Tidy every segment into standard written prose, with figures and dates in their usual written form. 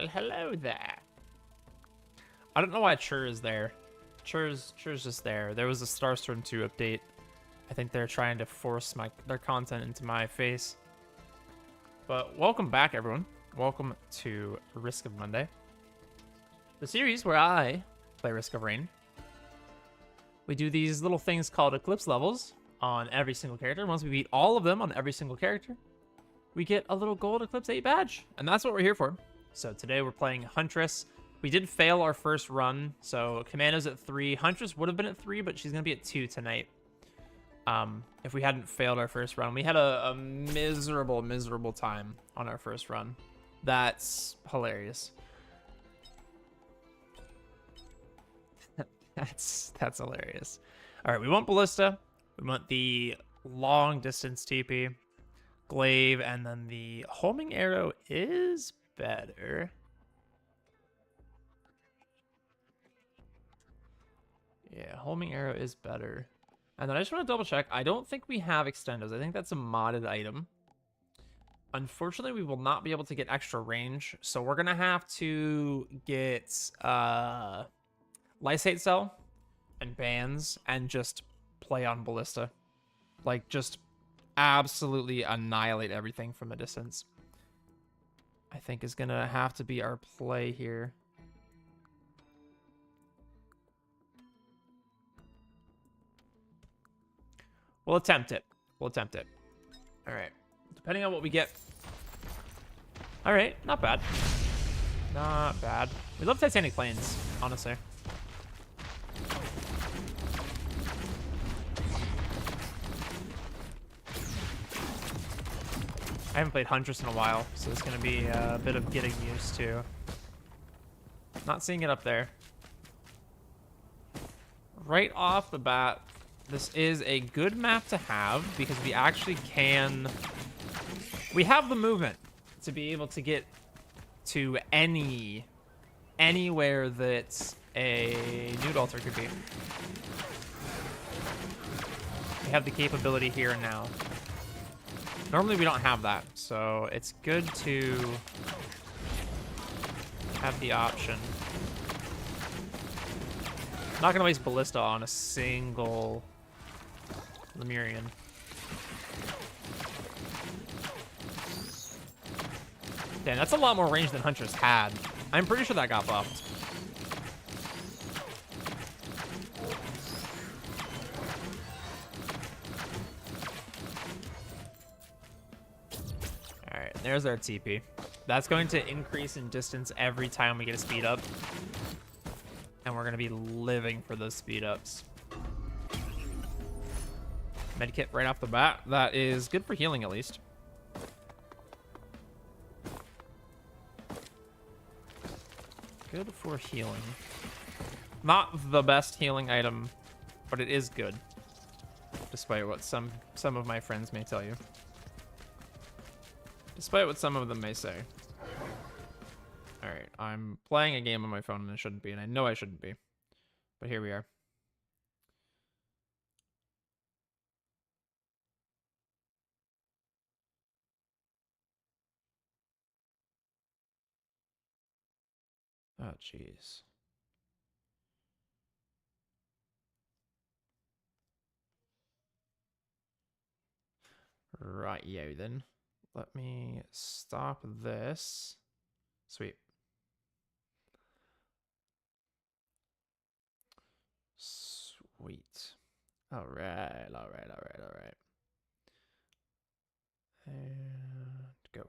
Well, hello there. I don't know why Chur is there. Chur's just there. There was a Starstorm 2 update. I think they're trying to force their content into my face. But welcome back, everyone. Welcome to Risk of Monday, the series where I play Risk of Rain. We do these little things called Eclipse levels on every single character. Once we beat all of them on every single character, we get a little gold Eclipse 8 badge. And that's what we're here for. So today we're playing Huntress. We did fail our first run, so Commando's at 3. Huntress would have been at 3, but she's going to be at 2 tonight. If we hadn't failed our first run. We had a miserable time on our first run. That's hilarious. That's hilarious. All right, we want Ballista. We want the long distance TP, Glaive, and then the homing arrow is better. Yeah, homing arrow is better. And then I just want to double check. I don't think we have extendos. I think that's a modded item. Unfortunately, we will not be able to get extra range, so we're gonna have to get Lysate Cell and Bands and just play on Ballista. Like, just absolutely annihilate everything from a distance. I think is gonna have to be our play here. We'll attempt it. We'll attempt it. All right. Depending on what we get. All right. Not bad. Not bad. We love Titanic Plains, honestly. I haven't played Huntress in a while, so it's going to be a bit of getting used to. Not seeing it up there. Right off the bat, this is a good map to have because we actually can... We have the movement to be able to get to anywhere that a Nude Altar could be. We have the capability here and now. Normally we don't have that, so it's good to have the option. Not gonna waste Ballista on a single Lemurian. Damn, that's a lot more range than Huntress had. I'm pretty sure that got buffed. Alright, there's our TP. That's going to increase in distance every time we get a speed up. And we're going to be living for those speed ups. Medkit right off the bat. That is good for healing, at least. Good for healing. Not the best healing item, but it is good. Despite what some of my friends may tell you. Despite what some of them may say. Alright, I'm playing a game on my phone and I shouldn't be, and I know I shouldn't be. But here we are. Oh, jeez. Right, yeah, then. Let me stop this. Sweet. Sweet. All right. And go.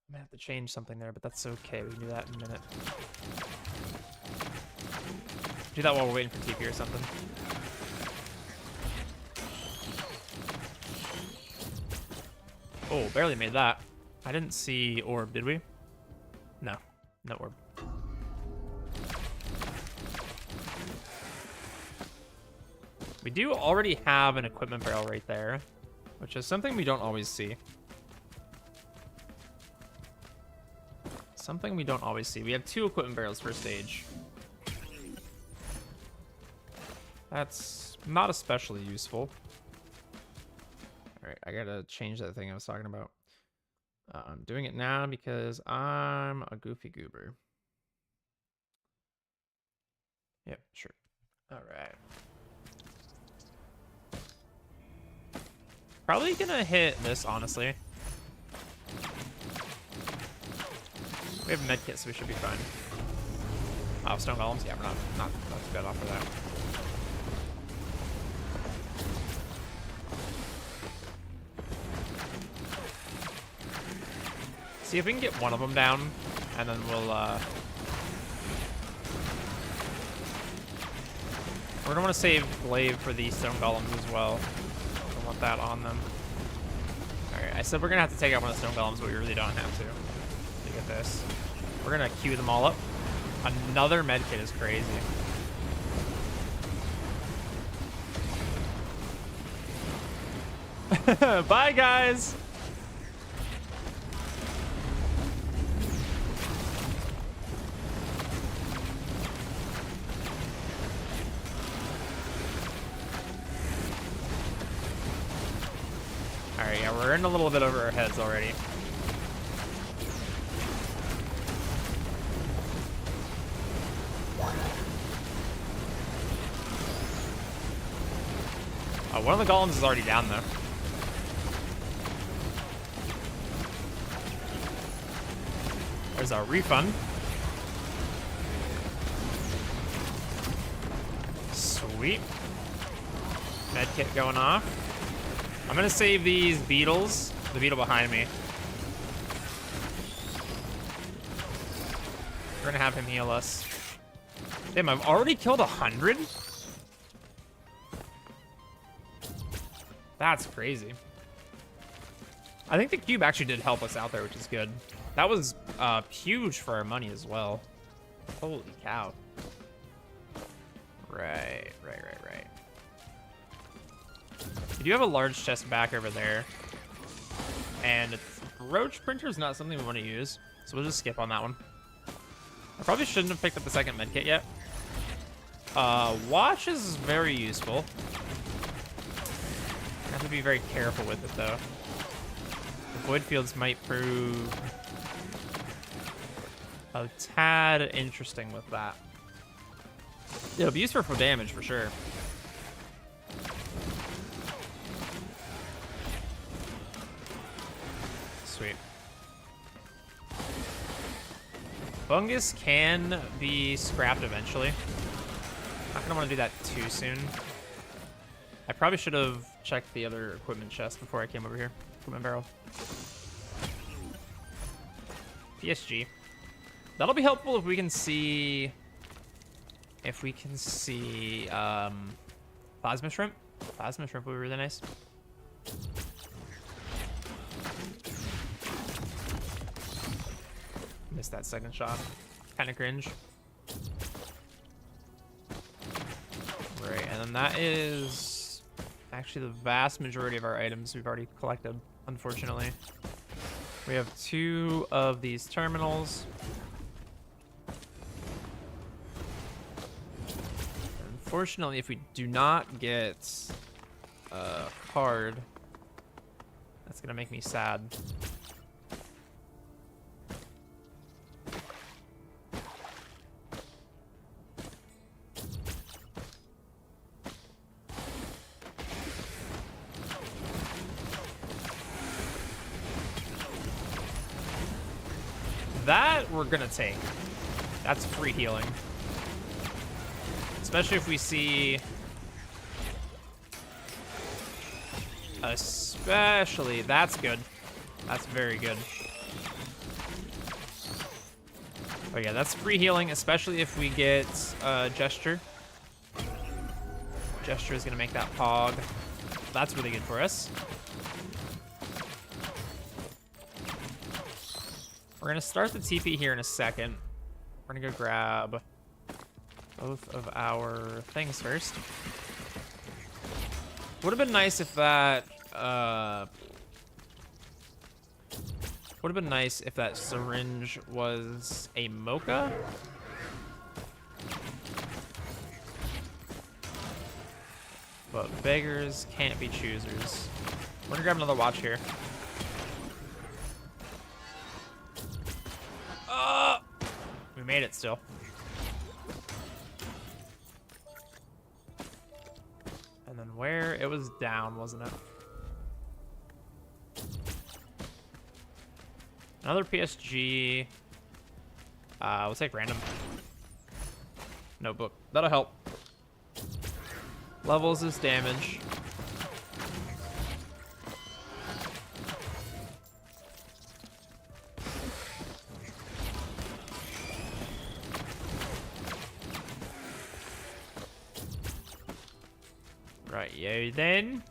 I might have to change something there, but that's okay. We can do that in a minute. Do that while we're waiting for TP or something. Oh, barely made that. I didn't see orb, did we? No. No orb. We do already have an equipment barrel right there, which is something we don't always see. Something we don't always see. We have 2 equipment barrels per stage. That's not especially useful. All right, I gotta change that thing I was talking about. I'm doing it now because I'm a goofy goober. Yep, sure. All right. Probably gonna hit this, honestly. We have medkit, so we should be fine. Oh, stone golems? Yeah, we're not too bad off for that. See if we can get one of them down, and then we'll, we're gonna want to save glaive for the stone golems as well. Don't want that on them. Alright, I said we're gonna have to take out one of the stone golems, but we really don't have to get this. We're gonna queue them all up. Another medkit is crazy. Bye, guys! Alright, yeah, we're in a little bit over our heads already. One of the golems is already down, though. There's our refund. Sweet. Medkit going off. I'm gonna save these beetles. The beetle behind me. We're gonna have him heal us. Damn, I've already killed 100? That's crazy. I think the cube actually did help us out there, which is good. That was huge for our money as well. Holy cow. Right. We do have a large chest back over there. And roach printer is not something we want to use, so we'll just skip on that one. I probably shouldn't have picked up the second medkit yet. Watch is very useful. Have to be very careful with it, though. The void fields might prove a tad interesting with that. It'll be useful for damage, for sure. Sweet. Fungus can be scrapped eventually. Not gonna want to do that too soon. I probably should have checked the other equipment chest before I came over here. Equipment barrel. PSG. That'll be helpful if we can see... plasma shrimp. Plasma shrimp would be really nice. Missed that second shot. Kind of cringe. Right, and then that is actually the vast majority of our items we've already collected, unfortunately. We have 2 of these terminals. Unfortunately, if we do not get a card, that's gonna make me sad. That we're gonna take. That's free healing. Especially if we see... Especially, that's good. That's very good. Oh yeah, that's free healing, especially if we get Gesture. Gesture is gonna make that pog. That's really good for us. We're gonna start the TP here in a second. We're gonna go grab both of our things first. Would have been nice if that would have been nice if that syringe was a mocha. But beggars can't be choosers. We're gonna grab another watch here. made it still. And then where? It was down, wasn't it? Another PSG. We'll take random. Notebook. That'll help. Levels is damage. Right, yo then.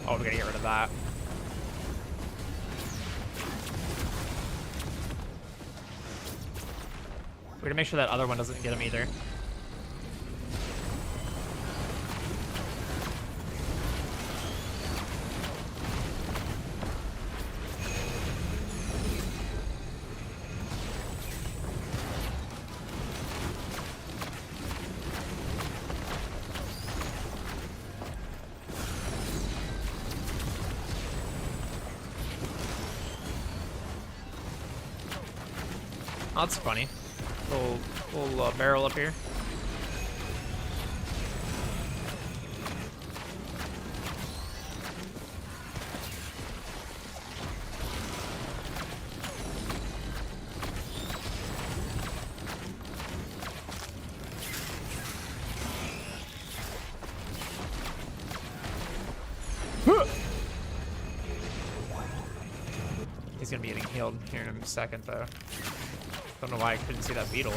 Oh, we gotta get rid of that. We're gonna make sure that other one doesn't get him either. Oh, that's funny. Little barrel up here. He's gonna be getting healed here in a second, though. Don't know why I couldn't see that beetle.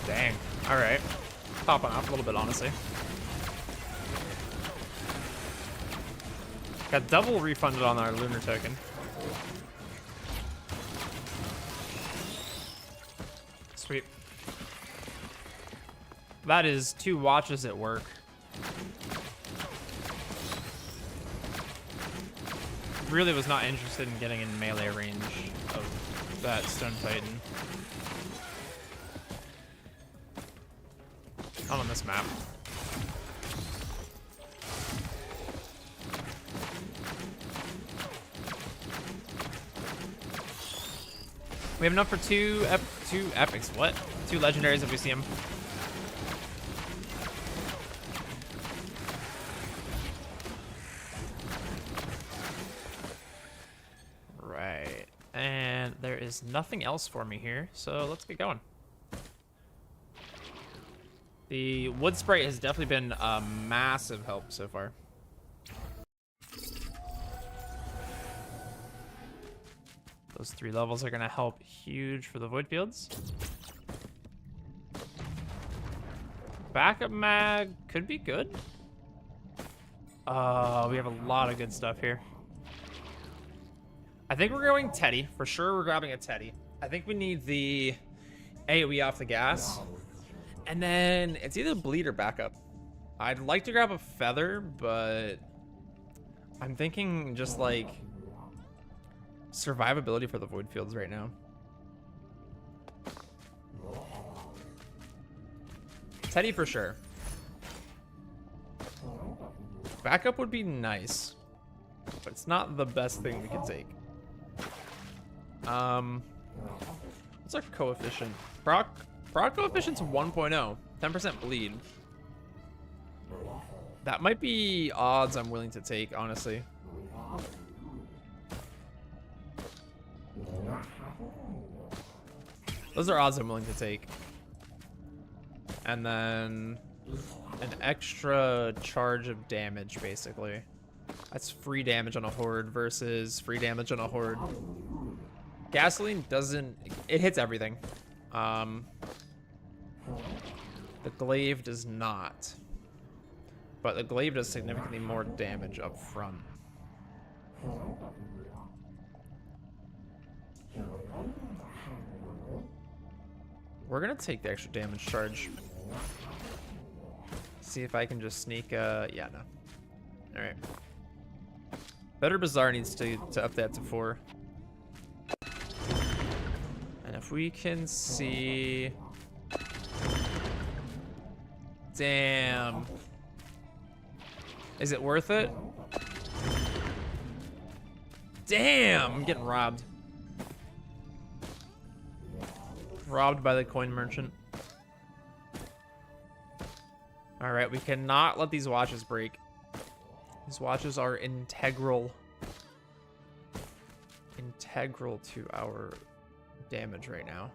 Dang. Alright. Popping off a little bit, honestly. Got double refunded on our lunar token. Sweet. That is 2 watches at work. Really was not interested in getting in melee range of that Stone Titan. Not on this map. We have enough for two epics. What? 2 legendaries if we see them. Right. And there is nothing else for me here, so let's get going. The wood sprite has definitely been a massive help so far. Those 3 levels are going to help huge for the void fields. Backup mag could be good. We have a lot of good stuff here. I think we're going Teddy. For sure, we're grabbing a Teddy. I think we need the AoE off the gas. And then it's either bleed or backup. I'd like to grab a feather, but I'm thinking just like survivability for the void fields right now. Teddy for sure. Backup would be nice, but it's not the best thing we could take. What's our coefficient? Proc coefficient's 1.0, 10% bleed. That might be odds I'm willing to take, honestly. Those are odds I'm willing to take. And then an extra charge of damage, basically. That's free damage on a horde versus free damage on a horde. Gasoline doesn't... It hits everything. The glaive does not. But the glaive does significantly more damage up front. We're gonna take the extra damage charge. See if I can just sneak, yeah, no. Alright. Better Bazaar needs to up that to 4. And if we can see... Damn. Is it worth it? Damn, I'm getting robbed. Robbed by the coin merchant. All right, we cannot let these watches break. These watches are integral to our damage right now.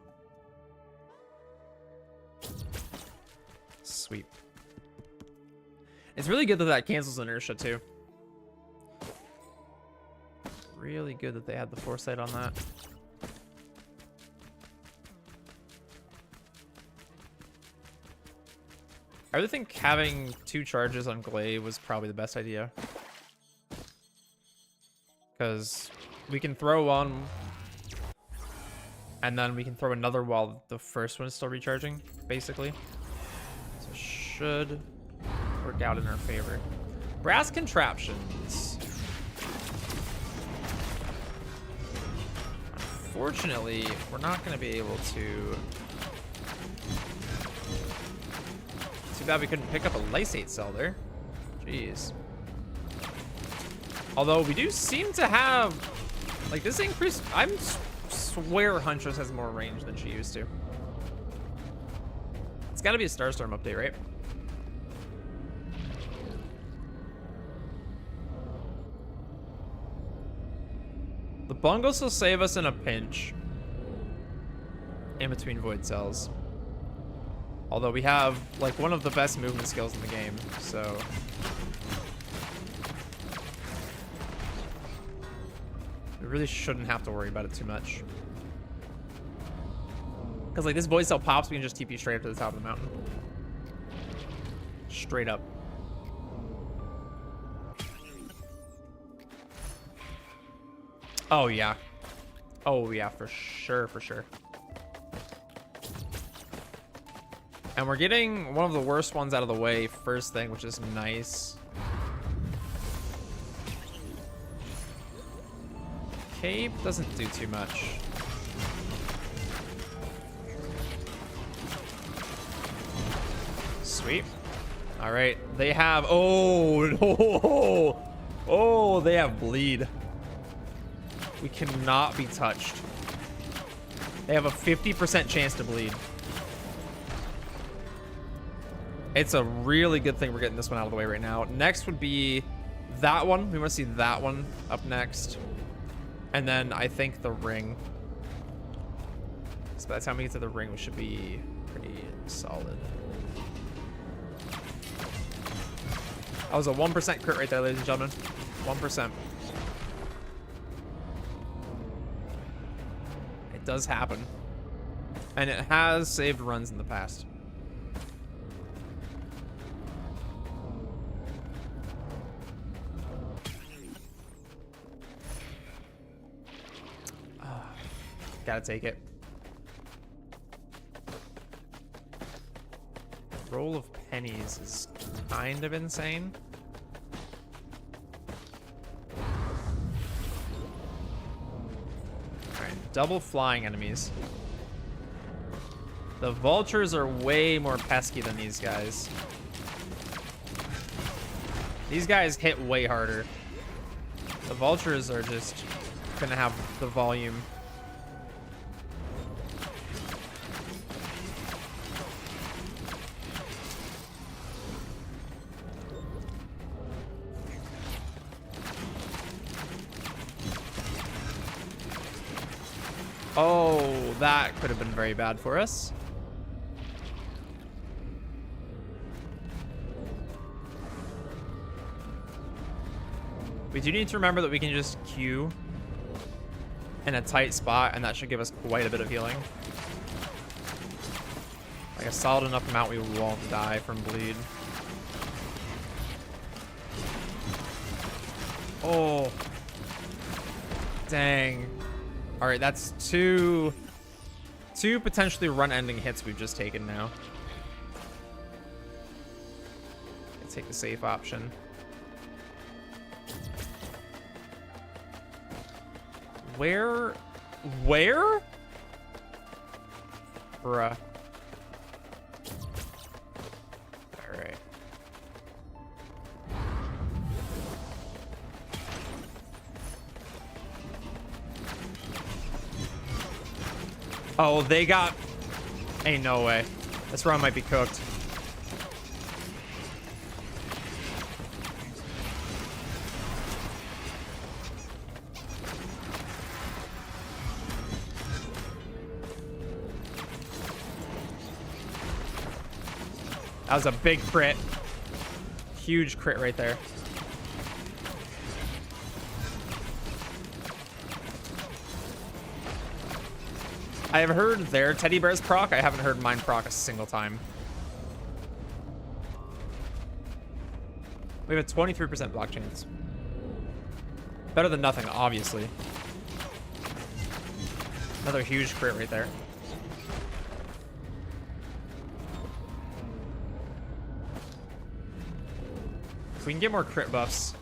Sweet. It's really good that that cancels inertia too. Really good that they had the foresight on that. I really think having 2 charges on glaive was probably the best idea. Because we can throw one, and then we can throw another while the first one is still recharging, basically. So it should work out in our favor. Brass contraptions. Unfortunately, we're not going to be able to... Too bad we couldn't pick up a lysate cell there. Jeez. Although we do seem to have, like, this increase. I swear Huntress has more range than she used to. It's got to be a Starstorm update, right? The bungles will save us in a pinch. In between void cells. Although we have, like, one of the best movement skills in the game, so... We really shouldn't have to worry about it too much. Because, like, this void cell pops, we can just TP straight up to the top of the mountain. Straight up. Oh, yeah. Oh, yeah, for sure, for sure. And we're getting one of the worst ones out of the way first thing, which is nice. Cape doesn't do too much. Sweet. All right, they have, oh, they have bleed. We cannot be touched. They have a 50% chance to bleed. It's a really good thing we're getting this one out of the way right now. Next would be that one. We want to see that one up next. And then I think the ring. So by the time we get to the ring, we should be pretty solid. That was a 1% crit right there, ladies and gentlemen. 1%. It does happen. And it has saved runs in the past. Gotta take it. Roll of pennies is kind of insane. Double flying enemies. The vultures are way more pesky than these guys. These guys hit way harder. The vultures are just gonna have the volume. Oh, that could have been very bad for us. We do need to remember that we can just Q in a tight spot, and that should give us quite a bit of healing. Like a solid enough amount we won't die from bleed. Oh. Dang. All right, that's two potentially run-ending hits we've just taken now. Let's take the safe option. Where? Bruh. All right. Oh, they got... Ain't no way. This run might be cooked. That was a big crit. Huge crit right there. I have heard their teddy bears proc. I haven't heard mine proc a single time. We have a 23% block chance. Better than nothing, obviously. Another huge crit right there. If we can get more crit buffs.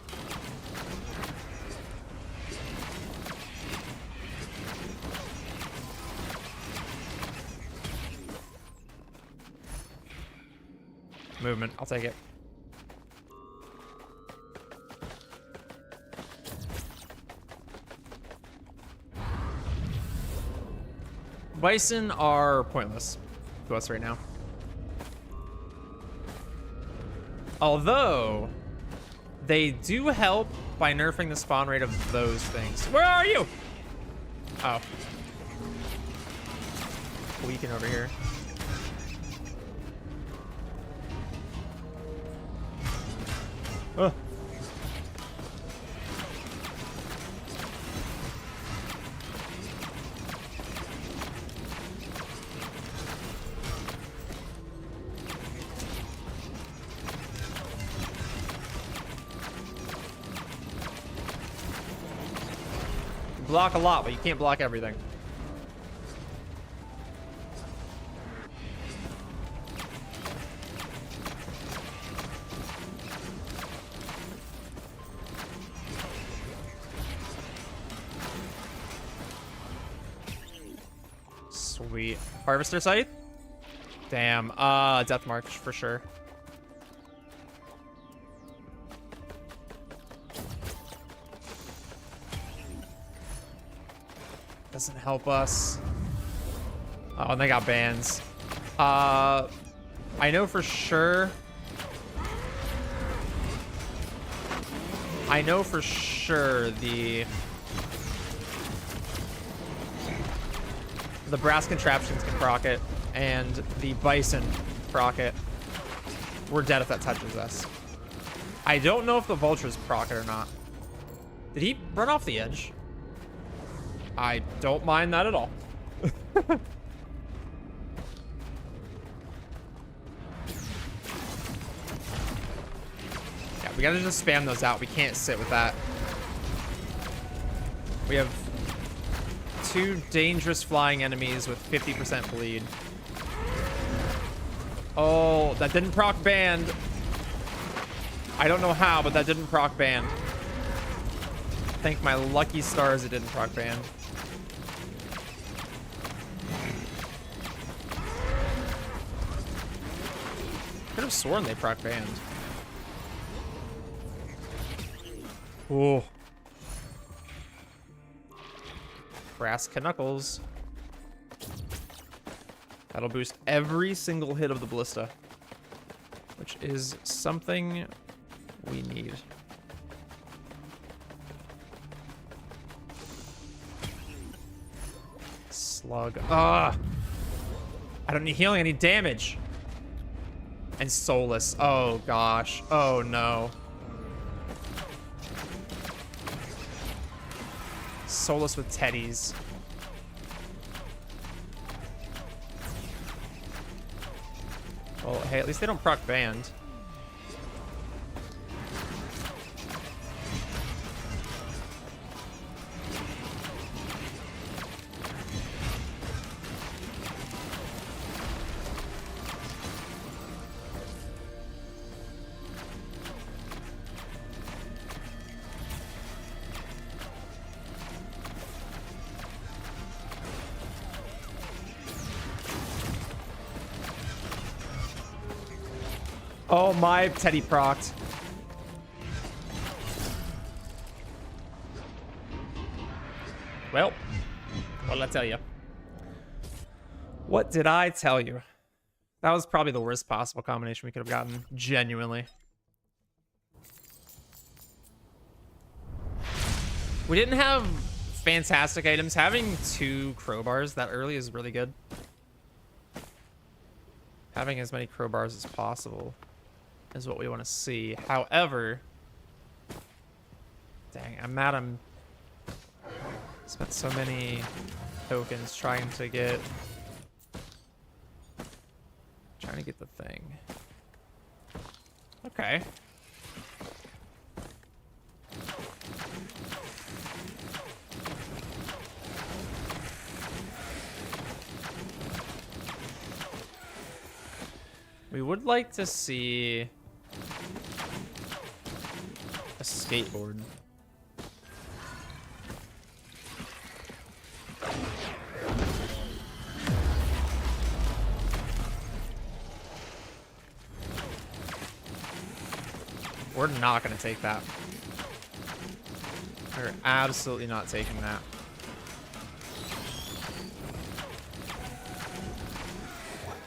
Movement, I'll take it. Bison are pointless to us right now. Although, they do help by nerfing the spawn rate of those things. Where are you? Oh. Weaken over here. Oh. Block a lot, but you can't block everything. Sweet. Harvester Scythe? Damn. Death March for sure. Doesn't help us. Oh, and they got bans. I know for sure. The brass contraptions can proc it, and the bison proc it. We're dead if that touches us. I don't know if the vultures proc it or not. Did he run off the edge? I don't mind that at all. Yeah, we gotta just spam those out. We can't sit with that. We have two dangerous flying enemies with 50% bleed. Oh, that didn't proc band. I don't know how, but that didn't proc band. Thank my lucky stars it didn't proc band. have sworn they proc banned. Ooh. Brass Knuckles. That'll boost every single hit of the ballista, which is something we need. Slug. Ah! I don't need healing, I need damage. And soulless. Oh gosh. Oh no. Soulless with teddies. Well, hey, at least they don't proc band. Oh, my Teddy procced. Well, what did I tell you? What did I tell you? That was probably the worst possible combination we could have gotten, genuinely. We didn't have fantastic items. Having 2 crowbars that early is really good. Having as many crowbars as possible is what we want to see. However, dang, I'm mad I'm spent so many tokens trying to get the thing. Okay. We would like to see a skateboard. We're not going to take that. We're absolutely not taking that.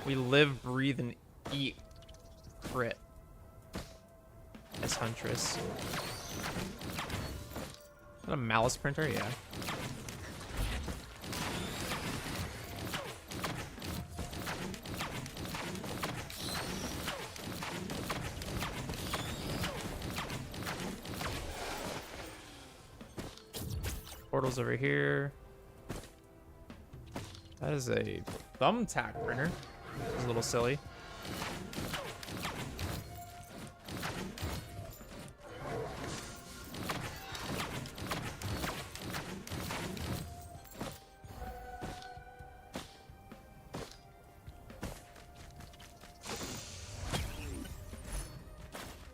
We live, breathe, and eat crit as Huntress. Is that a Malice printer? Yeah. Portal's over here. That is a thumbtack printer. It's a little silly.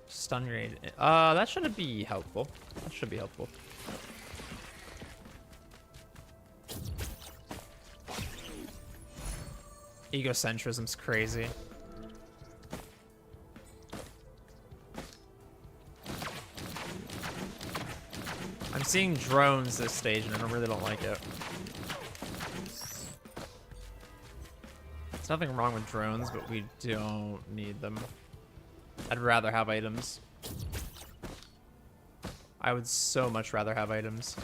Stun rate. That shouldn't be helpful. That should be helpful. Egocentrism's crazy. I'm seeing drones this stage and I really don't like it. There's nothing wrong with drones, but we don't need them. I'd rather have items. I would so much rather have items.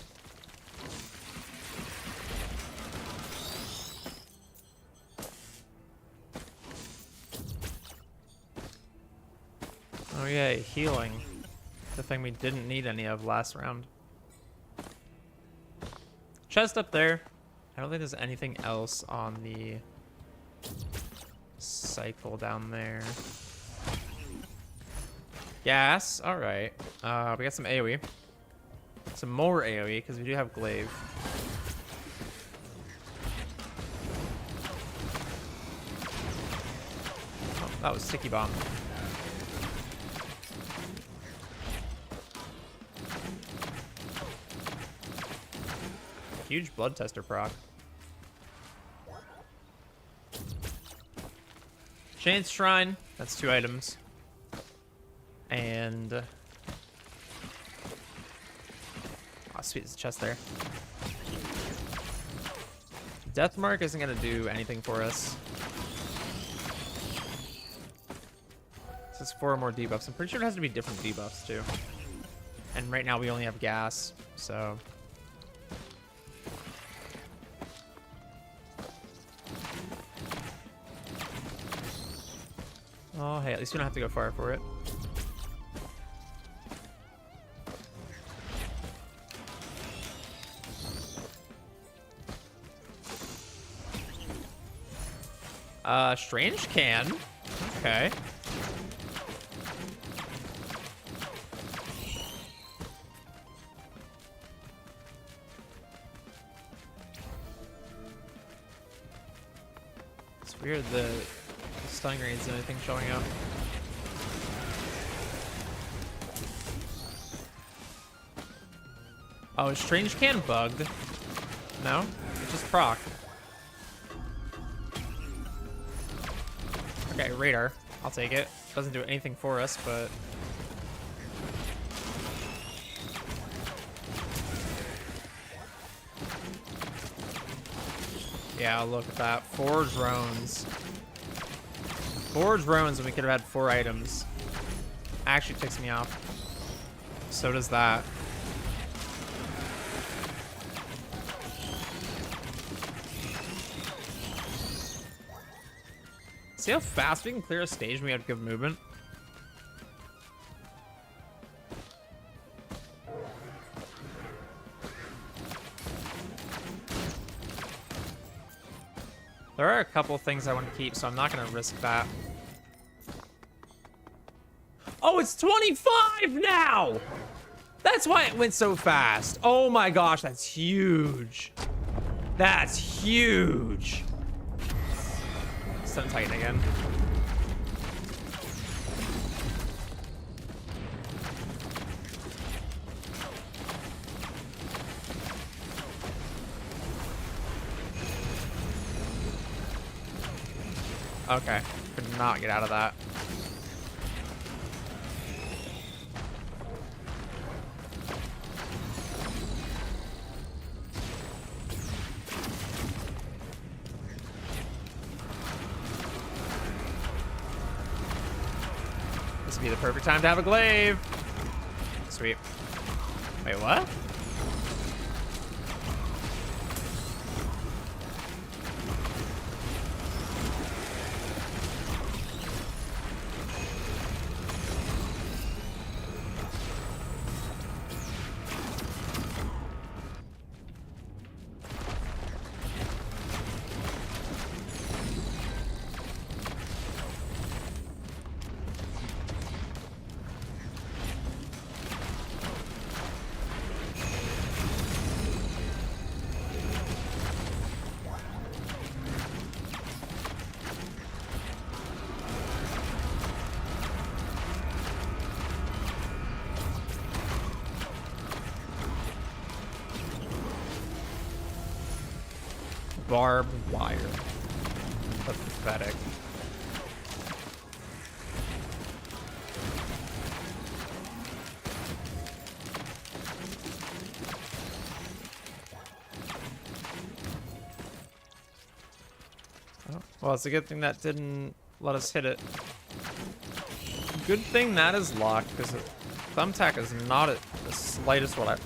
Oh yeah, healing. The thing we didn't need any of last round. Chest up there. I don't think there's anything else on the cycle down there. Gas. All right. We got some AoE. Some more AoE because we do have glaive. Oh, that was sticky bomb. Huge blood tester proc. Shade Shrine. That's 2 items. And... oh, sweet. There's a chest there. Death Mark isn't going to do anything for us. This is 4 more debuffs. I'm pretty sure it has to be different debuffs, too. And right now we only have gas, so... oh, hey, at least we don't have to go far for it. Strange can. Okay. It's weird the stun grades and anything showing up. Oh, is Strange Can bugged? No? It's just proc. Okay, radar. I'll take it. Doesn't do anything for us, but... yeah, look at that. 4 drones. 4 drones and we could have had 4 items. Actually ticks me off. So does that. See how fast we can clear a stage when we have good movement? There are a couple things I want to keep, so I'm not going to risk that. Oh, it's 25 now! That's why it went so fast. Oh my gosh, that's huge. That's huge. Stun Titan again. Okay, could not get out of that. This would be the perfect time to have a glaive. Sweet. Wait, what? Barbed wire. Pathetic. Oh, well, it's a good thing that didn't let us hit it. Good thing that is locked, because Thumbtack is not at the slightest what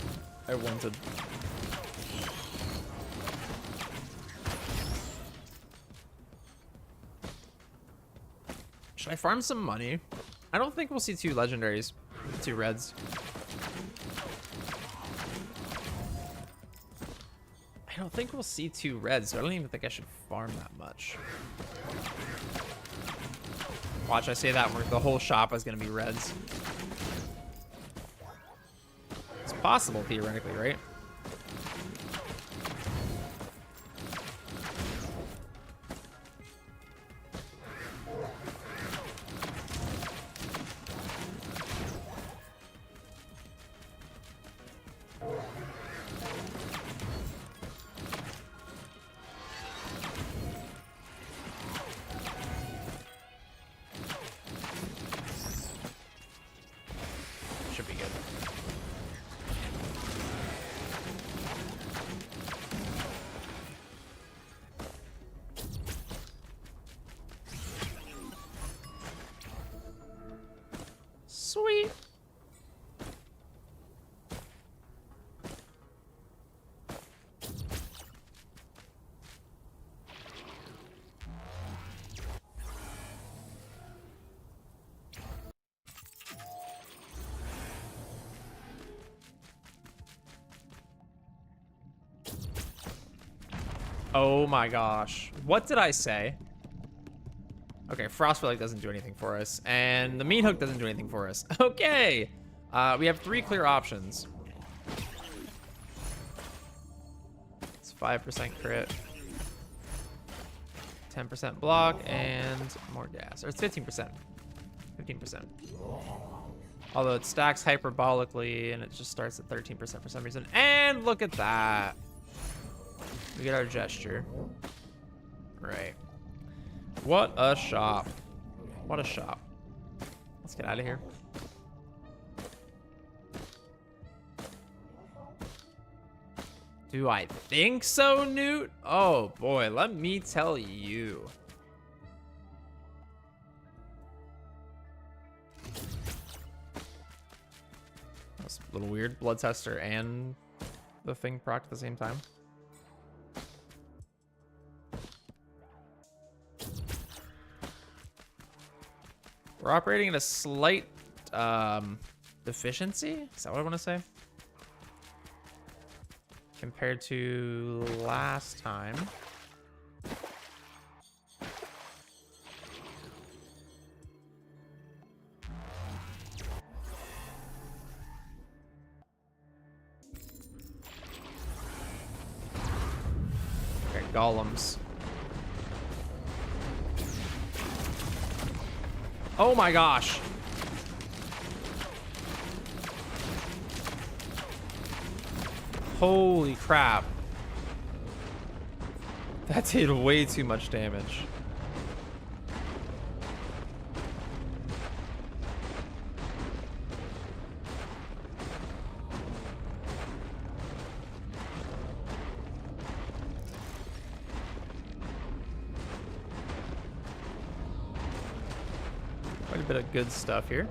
I wanted. Should I farm some money? I don't think we'll see 2 legendaries, 2 reds. I don't think we'll see 2 reds, so I don't even think I should farm that much. Watch, I say that where the whole shop is going to be reds. It's possible, theoretically, right? Sweet. Oh my gosh. What did I say? Okay, Frost Relic doesn't do anything for us, and the Meat Hook doesn't do anything for us. Okay. We have 3 clear options. It's 5% crit, 10% block, and more gas. Or it's 15%. 15%. Although it stacks hyperbolically, and it just starts at 13% for some reason. And look at that. We get our gesture. Right. What a shop. What a shop. Let's get out of here. Do I think so, Newt? Oh boy, let me tell you. That's a little weird. Blood tester and the thing proc at the same time. We're operating at a slight deficiency. Is that what I want to say? Compared to last time. Okay, golems. Oh my gosh. Holy crap. That did way too much damage. Quite a bit of good stuff here.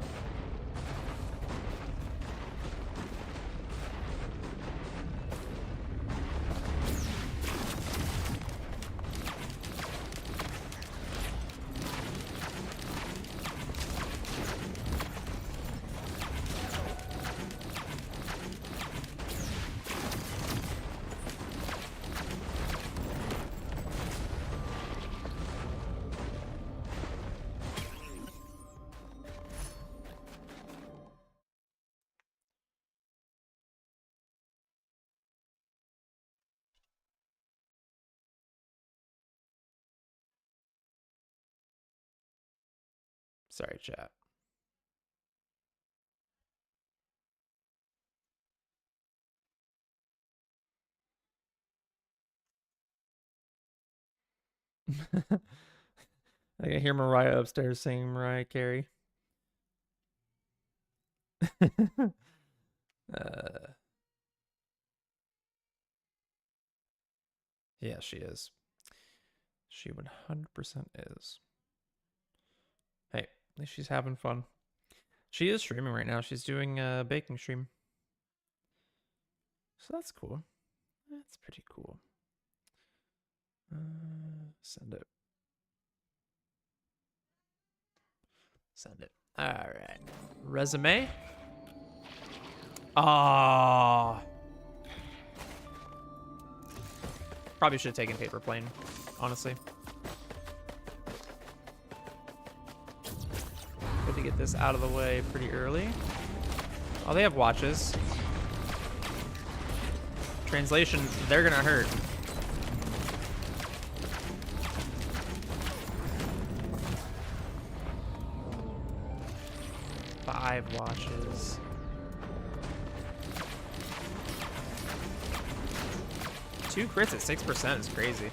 Sorry, chat. I can hear Mariah upstairs singing Mariah Carey. Yeah, she is. She 100% is. Hey, at least she's having fun. She is streaming right now. She's doing a baking stream. So that's cool. That's pretty cool. Send it. Send it. All right. Resume. Ah. Probably should have taken paper plane, honestly. Good to get this out of the way pretty early. Oh, they have watches. Translation, they're gonna hurt. Five watches. Two crits at 6% is crazy.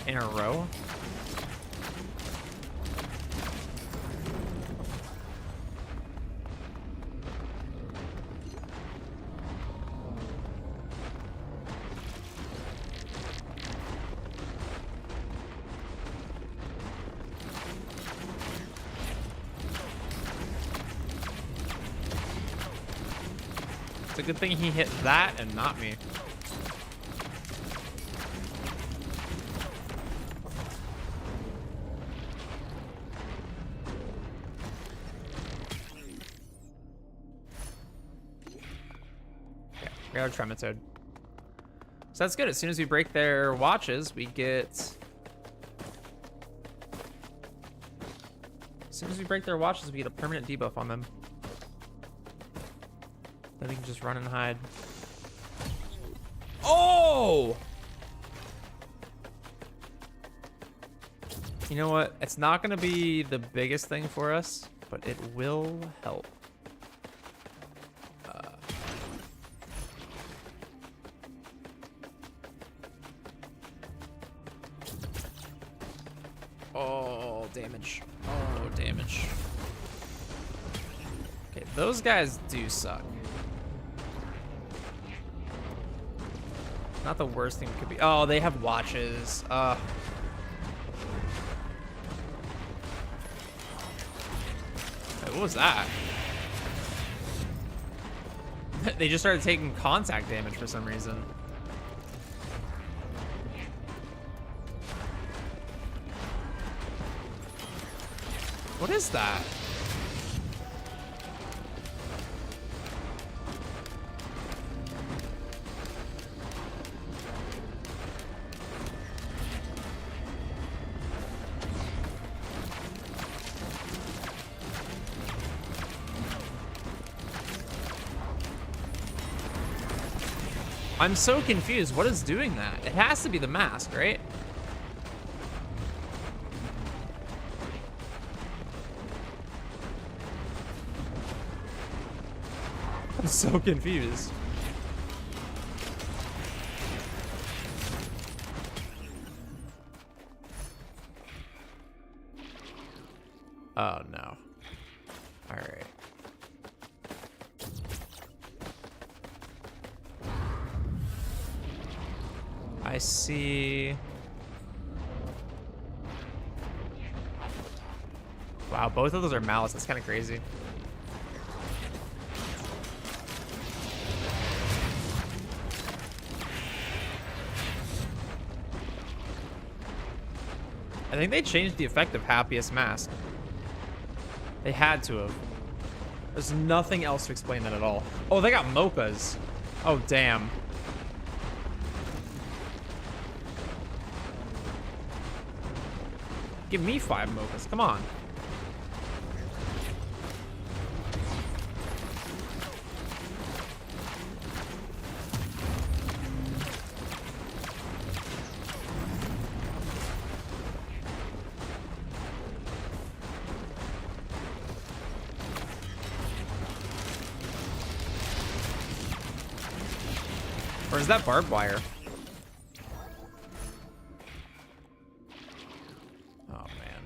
In a row. It's a good thing he hit that and not me. Okay, we got a Trematode. So that's good. As soon as we break their watches, we get... As soon as we break their watches, we get a permanent debuff on them. Then we can just run and hide. Oh! You know what? It's not going to be the biggest thing for us, but it will help. Oh, damage. Oh, damage. Okay, those guys do suck. Not the worst thing it could be. Oh, they have watches. Hey, what was that? They just started taking contact damage for some reason. What is that? I'm so confused. What is doing that? It has to be the mask, right? I'm so confused. Oh no. All right. I see. Wow, both of those are malice. That's kind of crazy. I think they changed the effect of Happiest Mask. They had to have. There's nothing else to explain that at all. Oh, they got mochas. Oh, damn. Give me 5 mochas. Come on. Or is that barbed wire? Oh, man.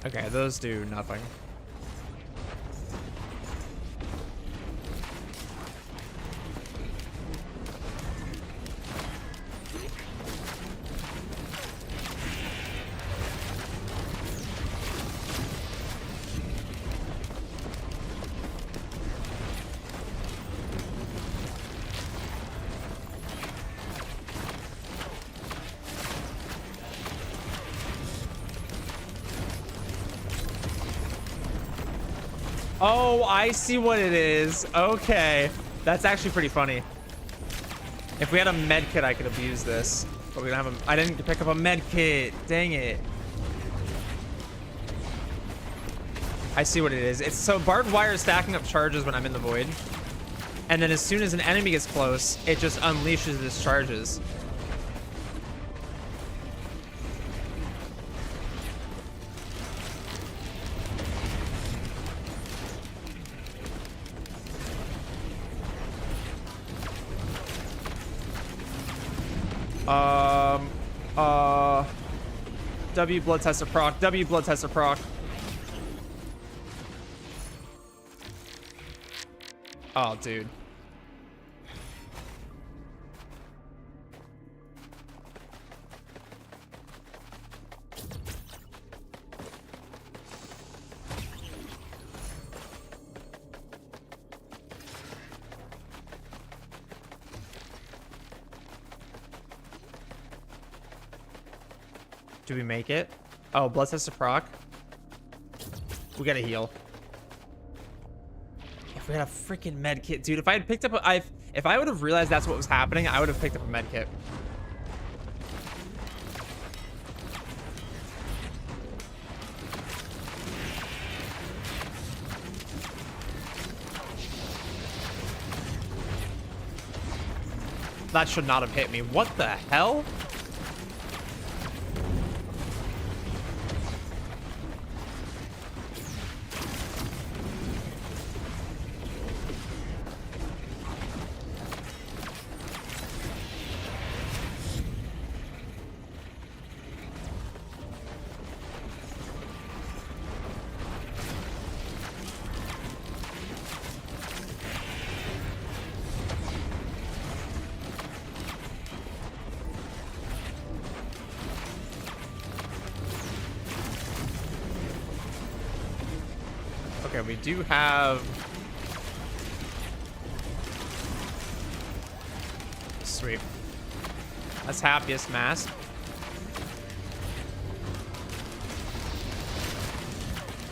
Okay, those do nothing. Oh, I see what it is. Okay. That's actually pretty funny. If we had a med kit, I could abuse this. But we don't have a... I didn't pick up a med kit. Dang it. I see what it is. It's so barbed wire is stacking up charges when I'm in the void. And then as soon as an enemy gets close, it just unleashes its charges. W blood tester proc. W blood tester proc. Oh, dude. Do we make it? Oh, blood test to proc. We gotta heal. If we had a freaking med kit, dude. If I had picked up if I would have realized that's what was happening, I would have picked up a med kit. That should not have hit me. What the hell? Okay, we do have... Sweet. That's happiest mask.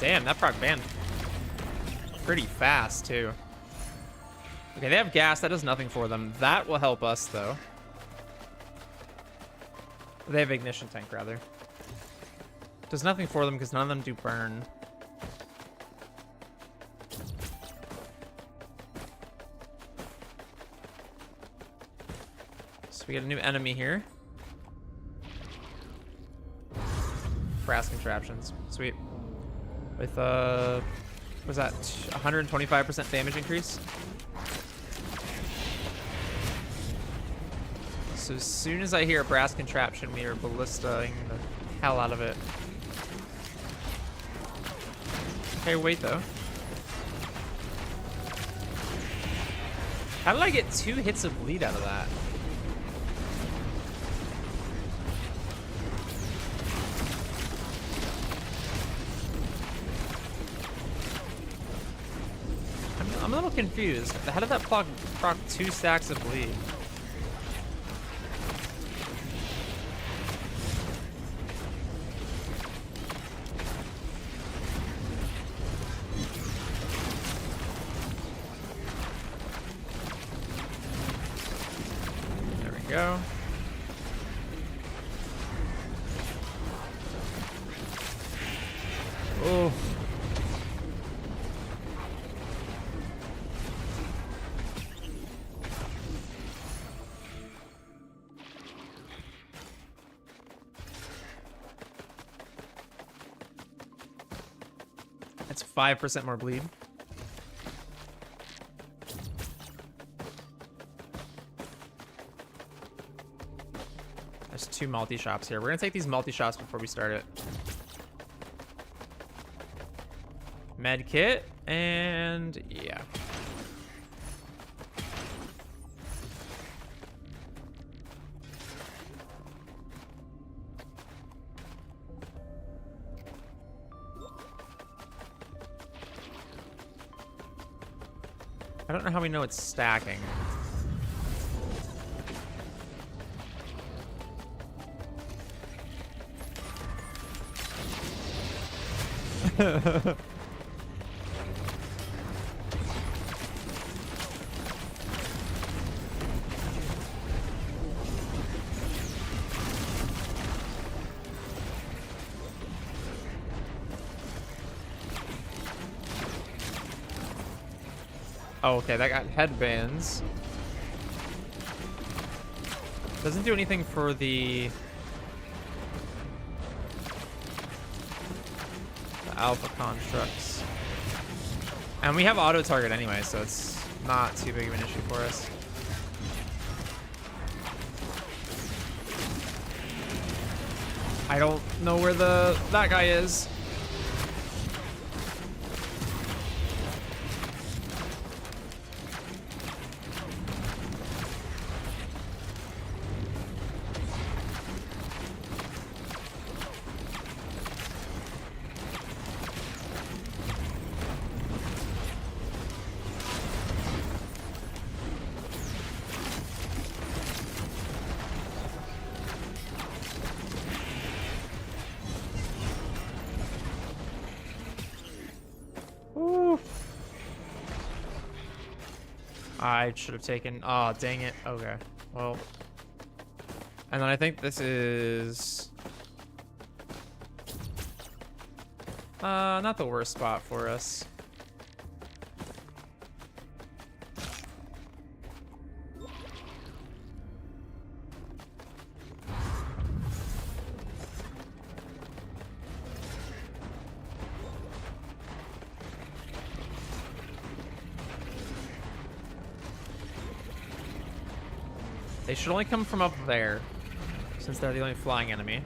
Damn, that proc banned pretty fast, too. Okay, they have gas. That does nothing for them. That will help us, though. They have ignition tank, rather. Does nothing for them because none of them do burn. So we get a new enemy here. Brass contraptions. Sweet. With, what's that? 125% damage increase? So as soon as I hear a brass contraption, we are ballistaing the hell out of it. Okay, wait though. How did I get 2 hits of bleed out of that? I'm a little confused. How did that proc 2 stacks of bleed? There we go. Oh. That's 5% more bleed. There's 2 multi-shops here. We're gonna take these multi-shops before we start it. Med kit, and yeah. I don't know how we know it's stacking. Oh, okay, that got headbands. Doesn't do anything for the alpha constructs. And we have auto target anyway, so it's not too big of an issue for us. I don't know where that guy is. I should have taken... Oh, dang it. Okay. Well. And then I think this is... not the worst spot for us. They should only come from up there, since they're the only flying enemy.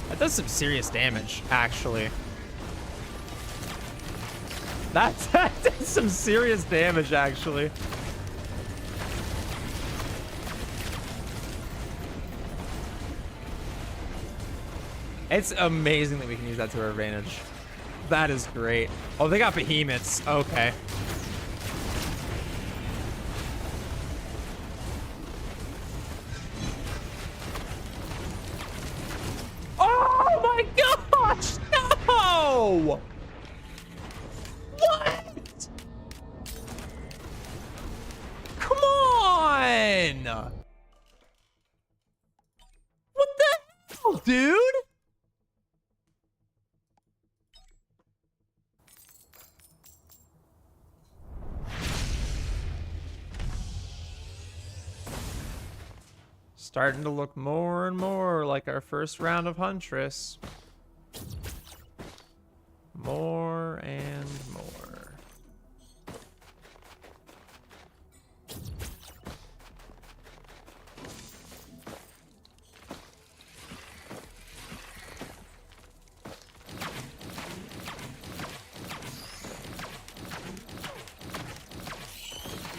That does some serious damage, actually. That does some serious damage, actually. It's amazing that we can use that to our advantage. That is great. Oh, they got behemoths. Okay. Oh my gosh! No! What? Come on! What the hell, dude? Starting to look more and more like our first round of Huntress. More and more.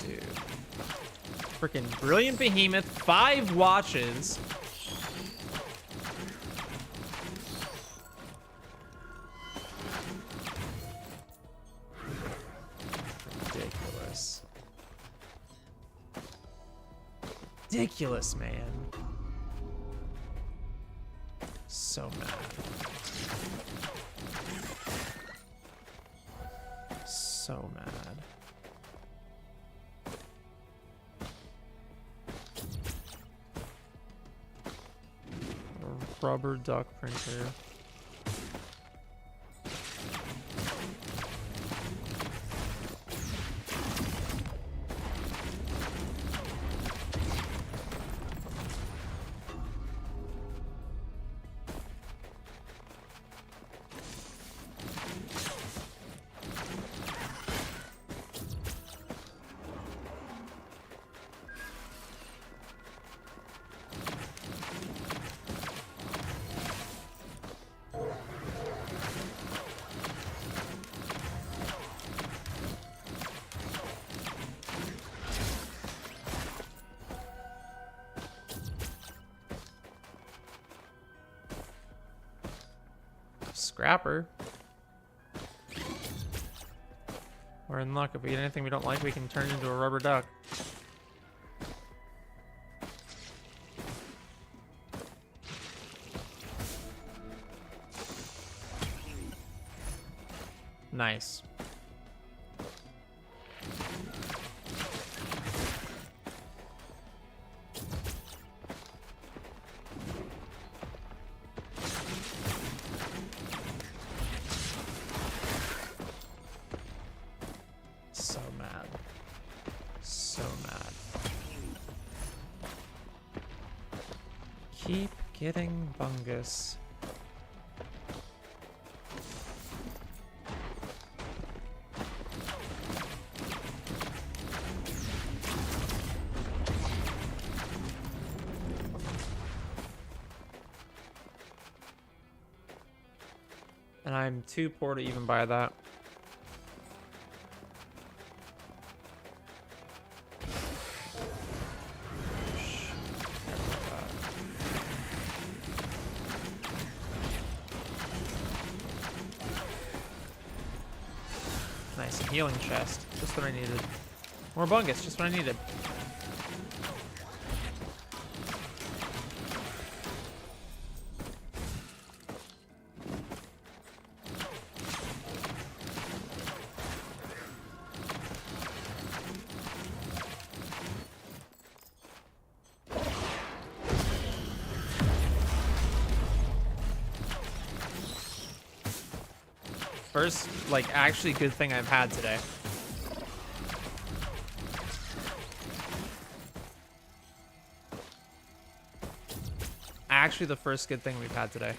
Dude. Freaking brilliant behemoth, 5 watches. Ridiculous. Ridiculous, man. So mad. So mad. Rubber duck printer. Scrapper. We're in luck. If we get anything we don't like, we can turn into a rubber duck. Nice. So mad. So mad. Keep getting bungus. And I'm too poor to even buy that. healing chest. Just what I needed. More bungus. Just what I needed. First, like, actually good thing I've had today. Actually the first good thing we've had today.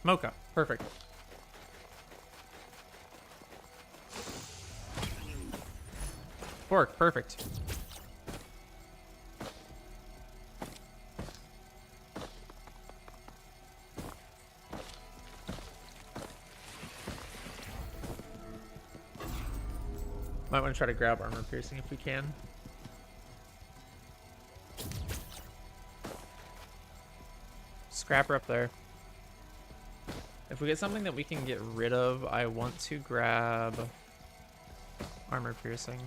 Mocha. Perfect. Pork. Perfect. Might want to try to grab armor piercing if we can. Scrapper up there. If we get something that we can get rid of, I want to grab armor piercing.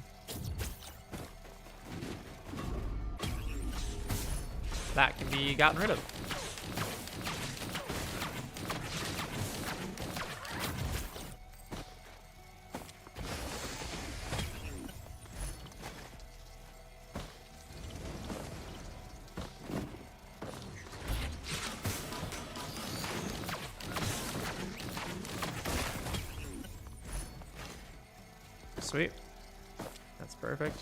That can be gotten rid of. Sweet. That's perfect.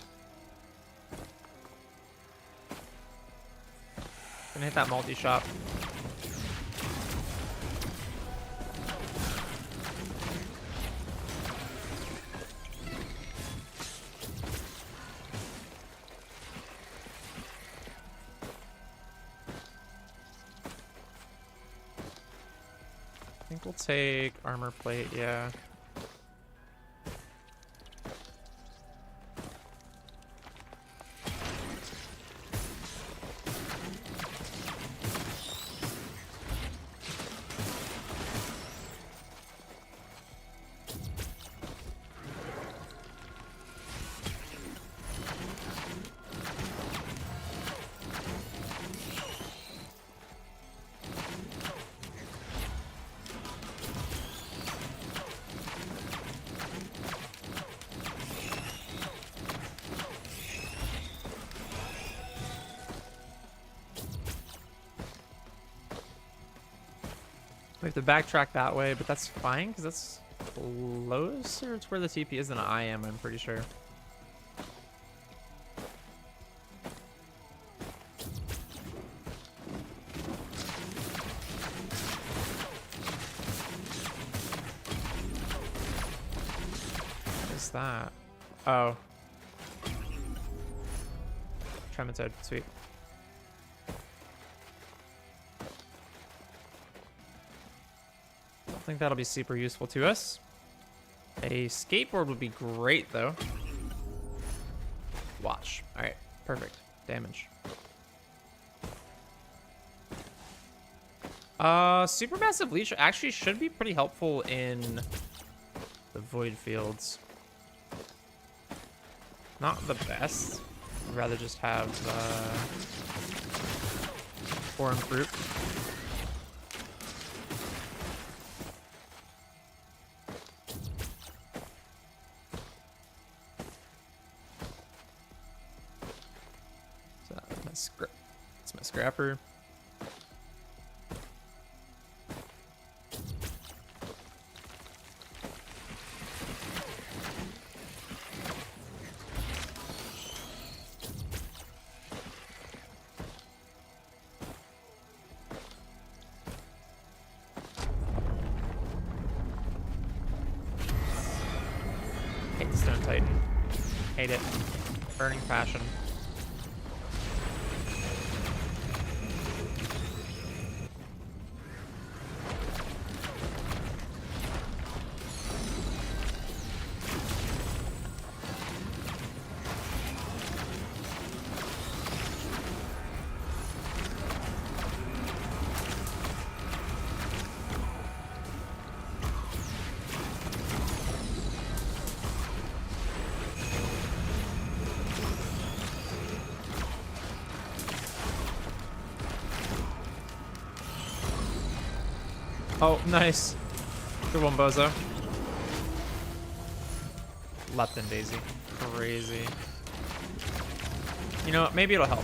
Gonna hit that multi-shop. I think we'll take armor plate, yeah. We have to backtrack that way, but that's fine because that's closer to where the TP is than I am, I'm pretty sure. What is that? Oh. Trematode, sweet. I think that'll be super useful to us. A skateboard would be great, though. Watch. All right, perfect. Damage. Supermassive Leech actually should be pretty helpful in the void fields. Not the best. I'd rather just have foreign fruit. That's my scrapper. Hate the Stone Titan. Hate it. Burning passion. Oh, nice. Good one, Bozo. Leptin Daisy. Crazy. You know what? Maybe it'll help.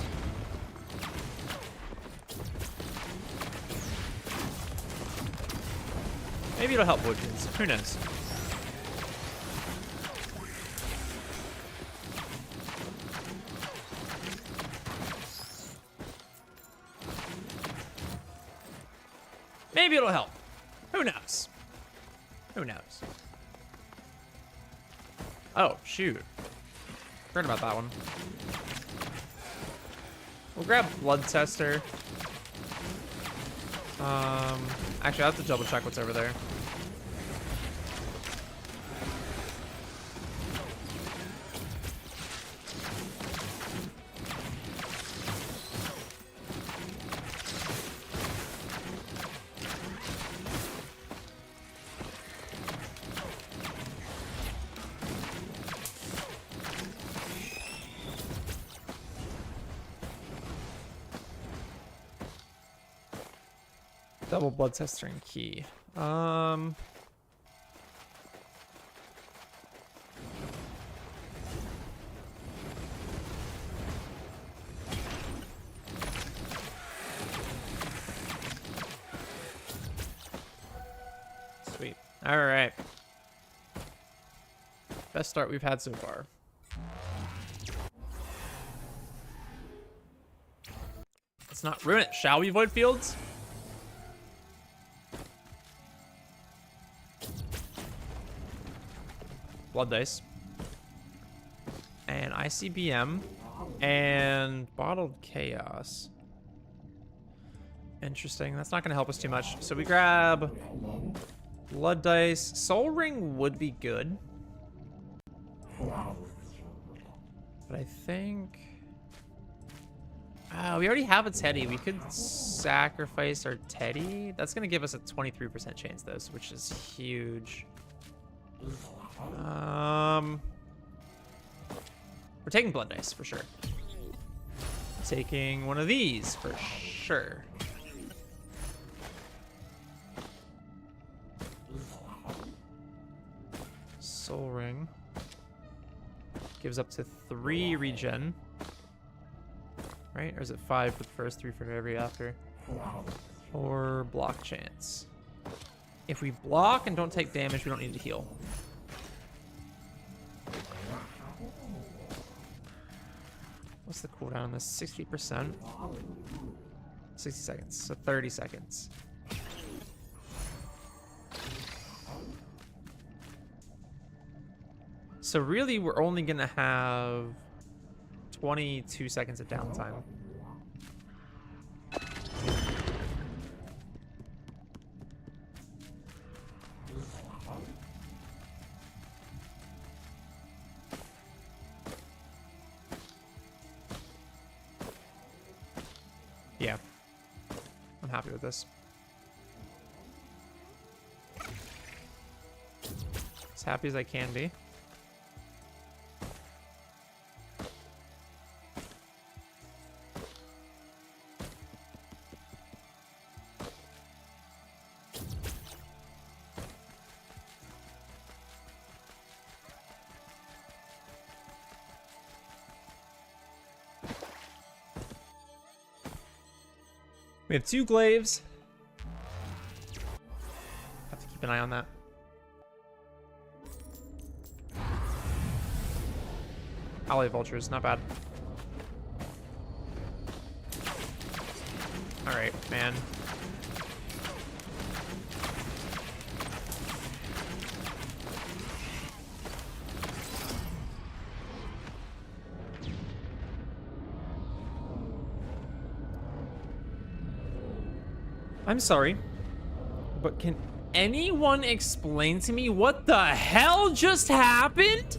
Maybe it'll help Woodkins. Who knows? Maybe it'll help. Who knows? Who knows? Oh, shoot. Forgot about that one. We'll grab Blood Tester. Actually, I have to double check what's over there. Double blood tester and key. Sweet. All right. Best start we've had so far. Let's not ruin it, shall we, Void Fields? Blood Dice. And ICBM. And Bottled Chaos. Interesting. That's not going to help us too much. So we grab Blood Dice. Soul Ring would be good. But I think... we already have a Teddy. We could sacrifice our Teddy. That's going to give us a 23% chance, though, which is huge. We're taking Blood Dice for sure. Taking one of these for sure. Soul Ring gives up to 3 regen, right? Or is it 5 for the first, 3 for every after? Or block chance. If we block and don't take damage, we don't need to heal. What's the cooldown on this? 60%. 60 seconds, so 30 seconds. So really, we're only gonna have 22 seconds of downtime. Yeah, I'm happy with this. As happy as I can be. We have 2 glaives. Have to keep an eye on that. Alley vultures, not bad. All right, man. I'm sorry, but can anyone explain to me what the hell just happened?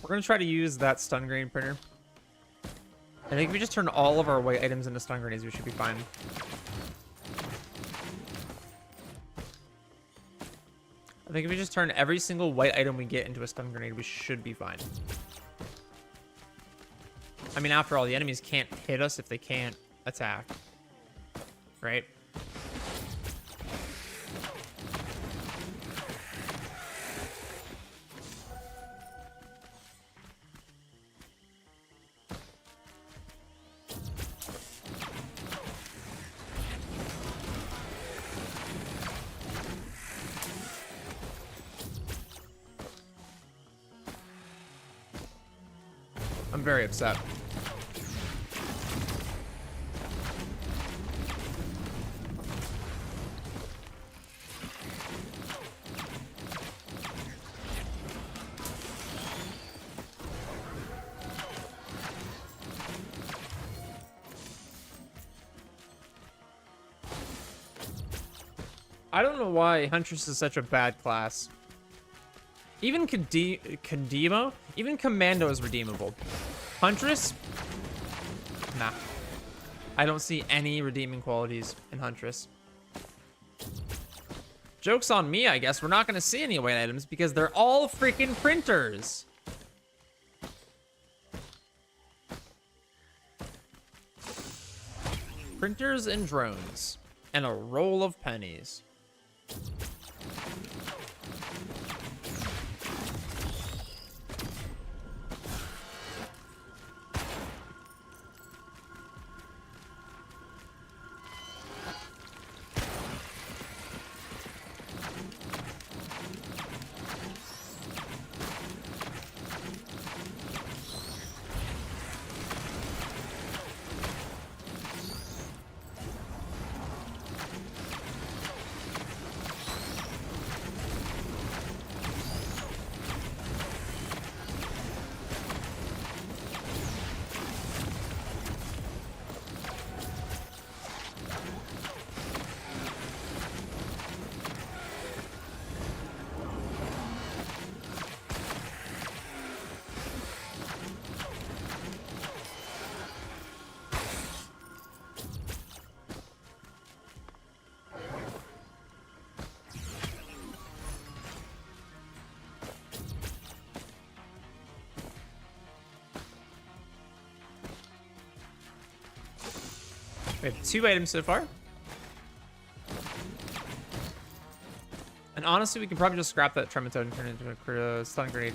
We're gonna try to use that stun grenade printer. I think if we just turn all of our white items into stun grenades, we should be fine. I think if we just turn every single white item we get into a stun grenade, we should be fine. I mean, after all, the enemies can't hit us if they can't attack. Right? I'm very upset. I don't know why Huntress is such a bad class. Even Kadimo, even Commando is redeemable. Huntress? Nah. I don't see any redeeming qualities in Huntress. Joke's on me, I guess. We're not going to see any white items because they're all freaking printers. Printers and drones. And a roll of pennies. We have 2 items so far. And honestly, we can probably just scrap that Trematode and turn it into a stun grenade.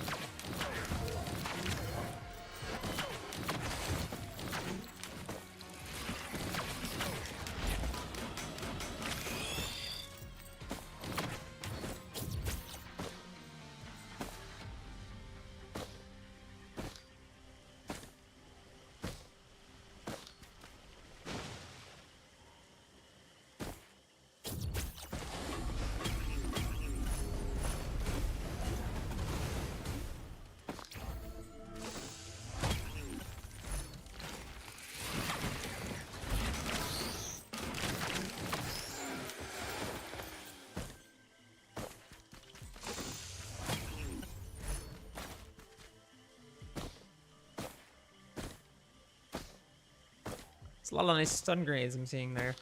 It's a lot of nice stun grenades I'm seeing there.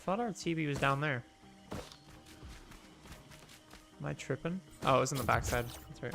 thought our TB was down there. Am I tripping? Oh, it was in the backside. That's right.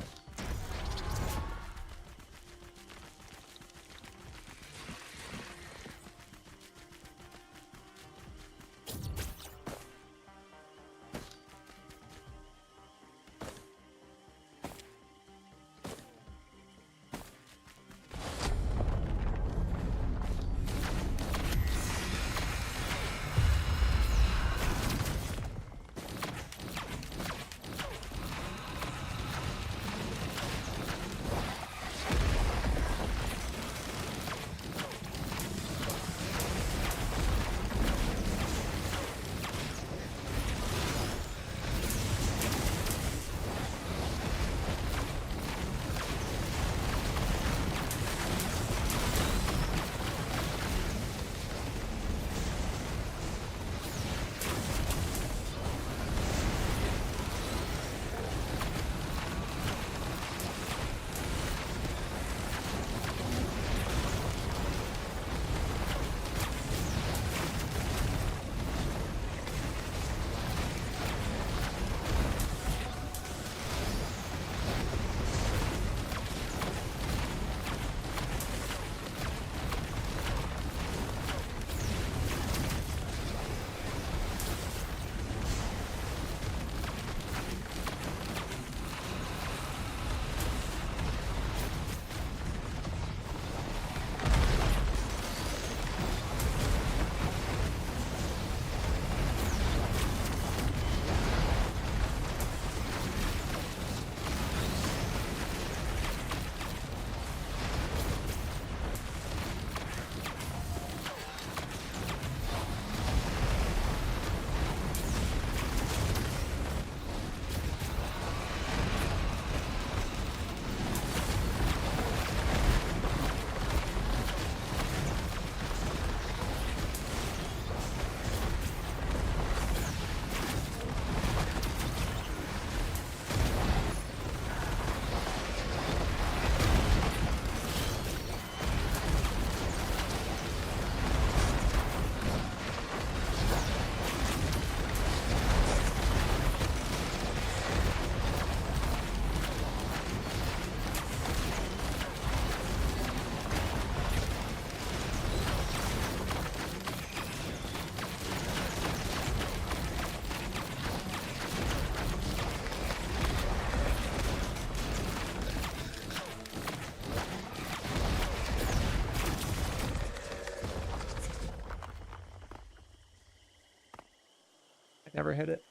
I never hit it.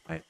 I...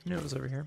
Knew it was over here.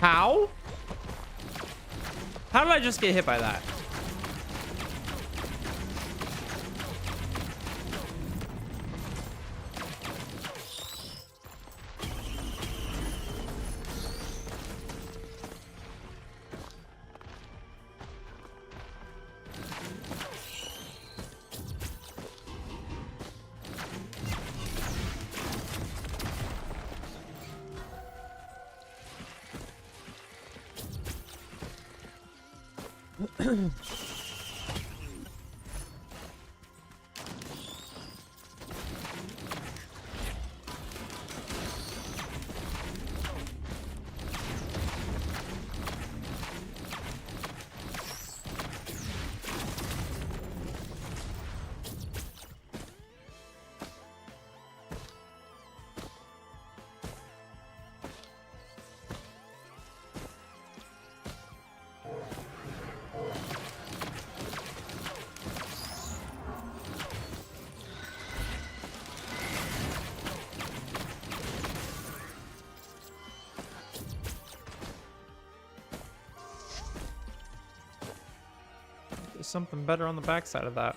How? How did I just get hit by that? There's something better on the backside of that.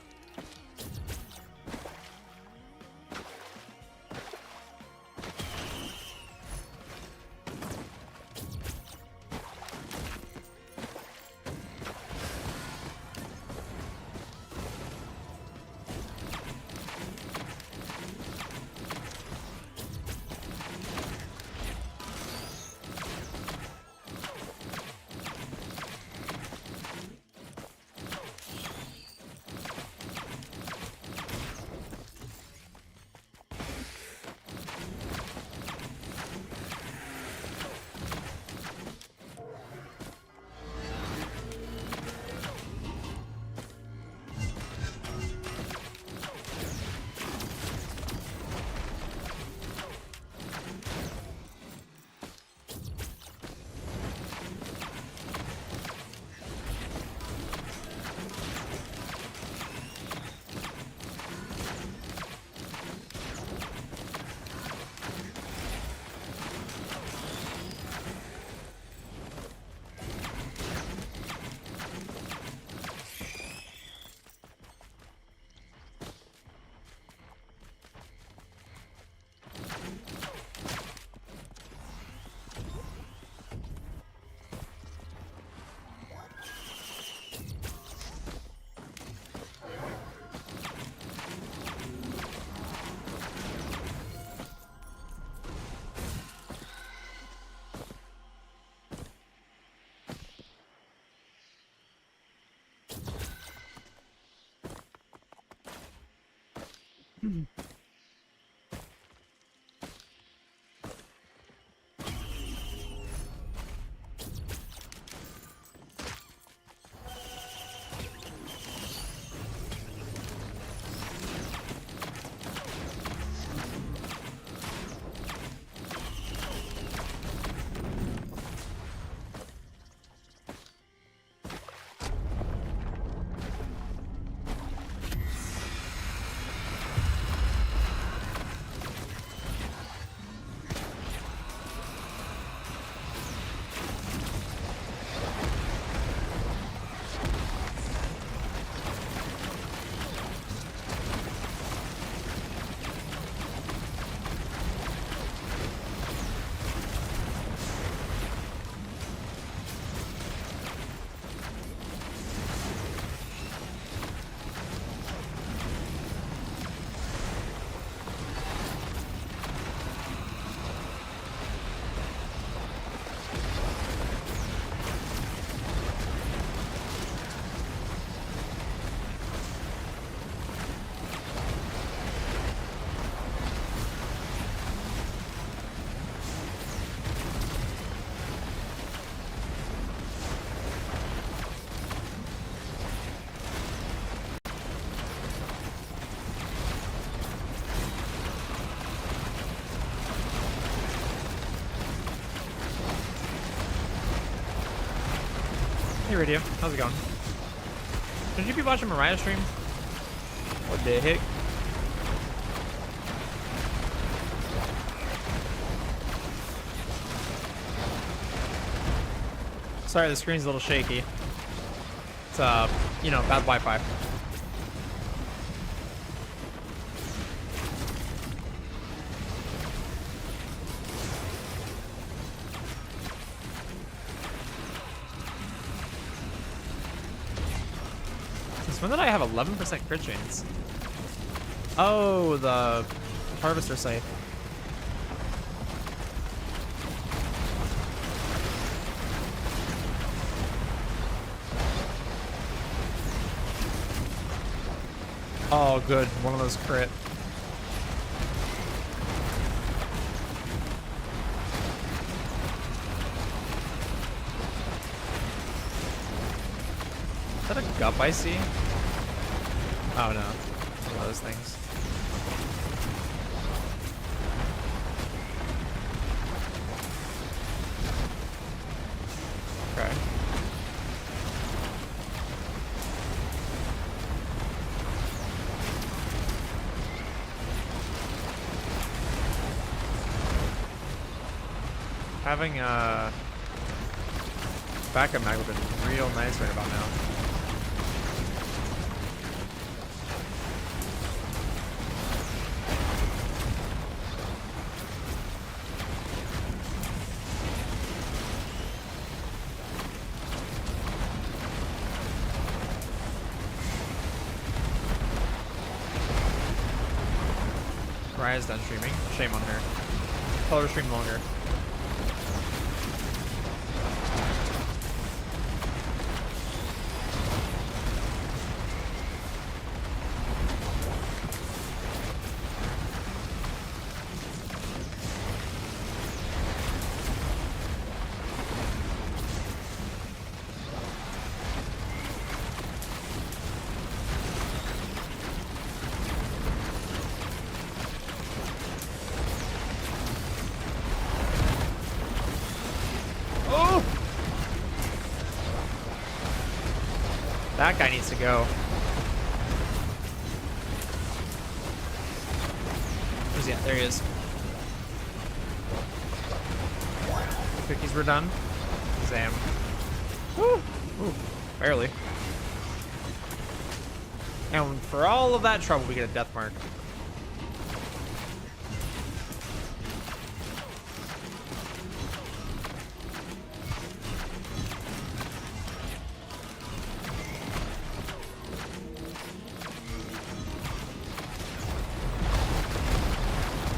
Hey Radio, how's it going? Should you be watching Mariah's stream? What the heck? Sorry, the screen's a little shaky. It's you know, bad Wi-Fi. When did I have 11% crit chance? Oh, the harvester scythe. Oh, good. One of those crit. Is that a gup I see? Oh no, one of those things. Okay. Having a backup mag would have been real nice right about now. Raya's done streaming. Shame on her. Tell her to stream longer. That guy needs to go. Where's he at? There he is. Cookies were done. Zam. Woo! Ooh, barely. And for all of that trouble, we get a death mark.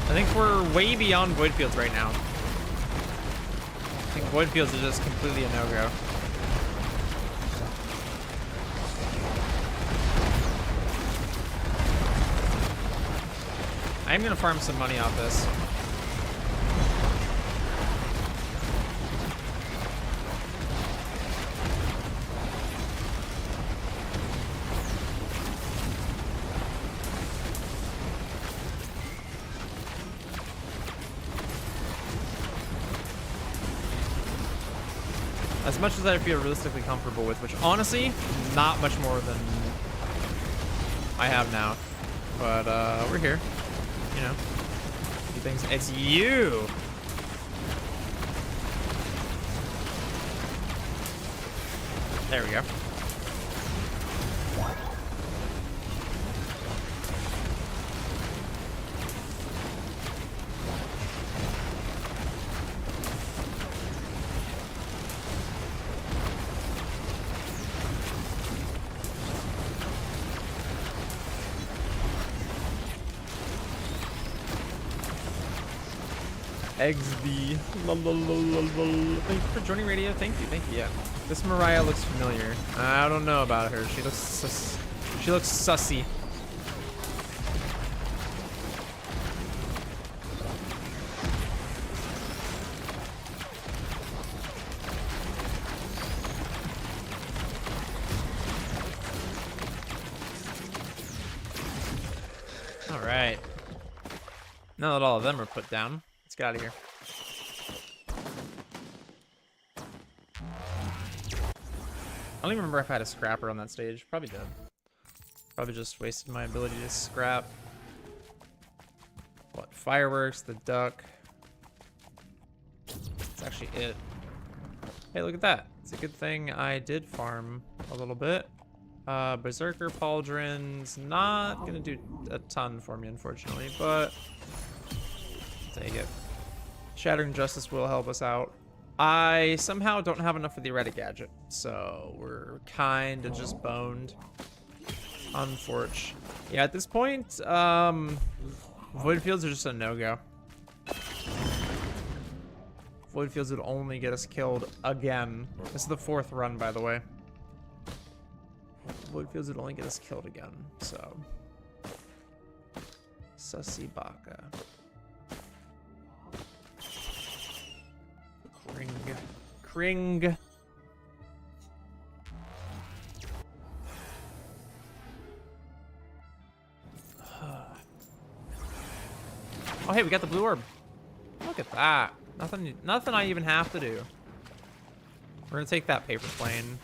I think we're way beyond void fields right now. I think void fields is just completely a no-go. I'm gonna farm some money off this. As much as I feel realistically comfortable with, which honestly, not much more than I have now. But we're here. You know. Do things. It's you! There we go. XD. Thank you for joining radio. Thank you. Yeah. This Mariah looks familiar. I don't know about her. She looks sussy. All right. Now that all of them are put down, let's get out of here. I don't even remember if I had a scrapper on that stage. Probably did. Probably just wasted my ability to scrap. What? Fireworks, the duck. That's actually it. Hey, look at that. It's a good thing I did farm a little bit. Berserker Pauldron's not gonna do a ton for me, unfortunately, but I'll take it. Shattering Justice will help us out. I somehow don't have enough for the erratic gadget, so we're kind of just boned. Unfortunate. Yeah, at this point, Void Fields are just a no-go. Void Fields would only get us killed again. This is the 4th run, by the way. Void Fields would only get us killed again, so. Sussy Baka. Kring. Oh, hey, we got the blue orb. Look at that. Nothing I even have to do. We're gonna take that paper plane.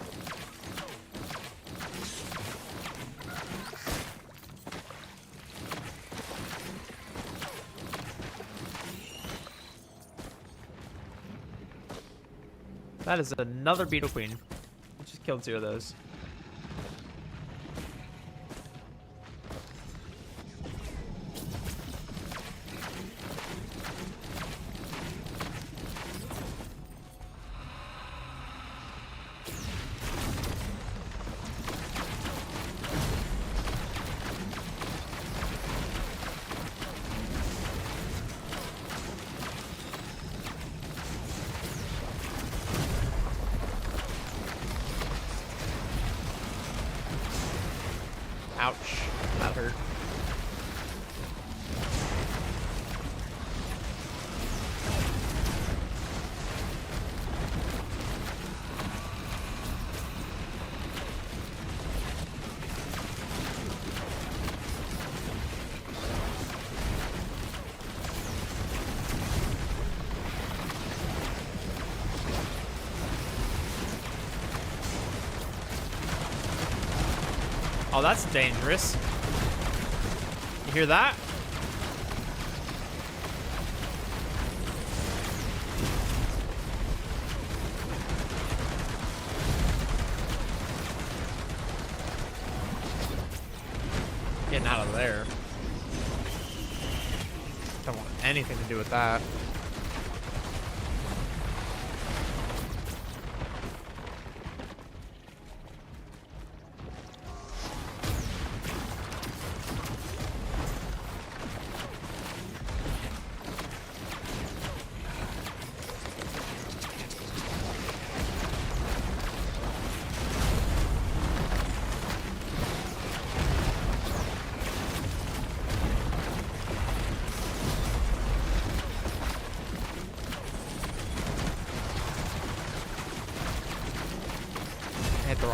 That is another Beetle Queen. I just killed 2 of those. Ouch. That hurt. Oh, that's dangerous. You hear that? Getting out of there. Don't want anything to do with that.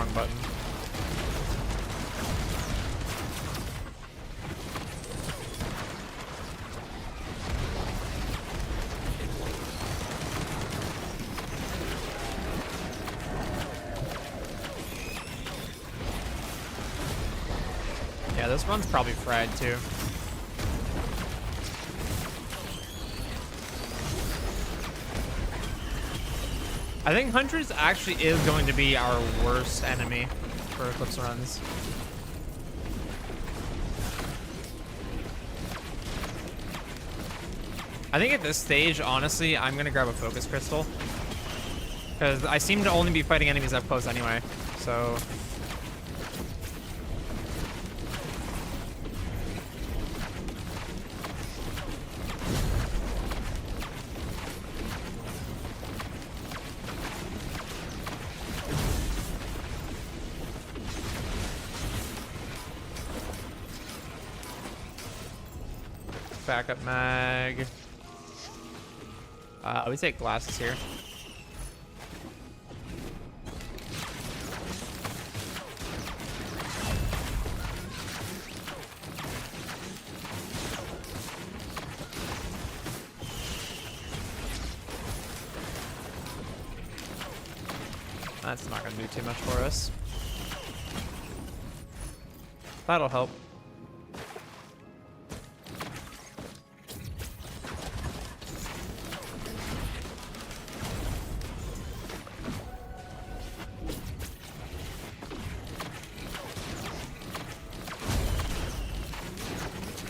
wrong button. Yeah, this run's probably fried too. I think Huntress actually is going to be our worst enemy for Eclipse runs. I think at this stage, honestly, I'm going to grab a Focus Crystal. Because I seem to only be fighting enemies up close anyway, so... Backup mag. We take glasses here. That's not going to do too much for us. That'll help.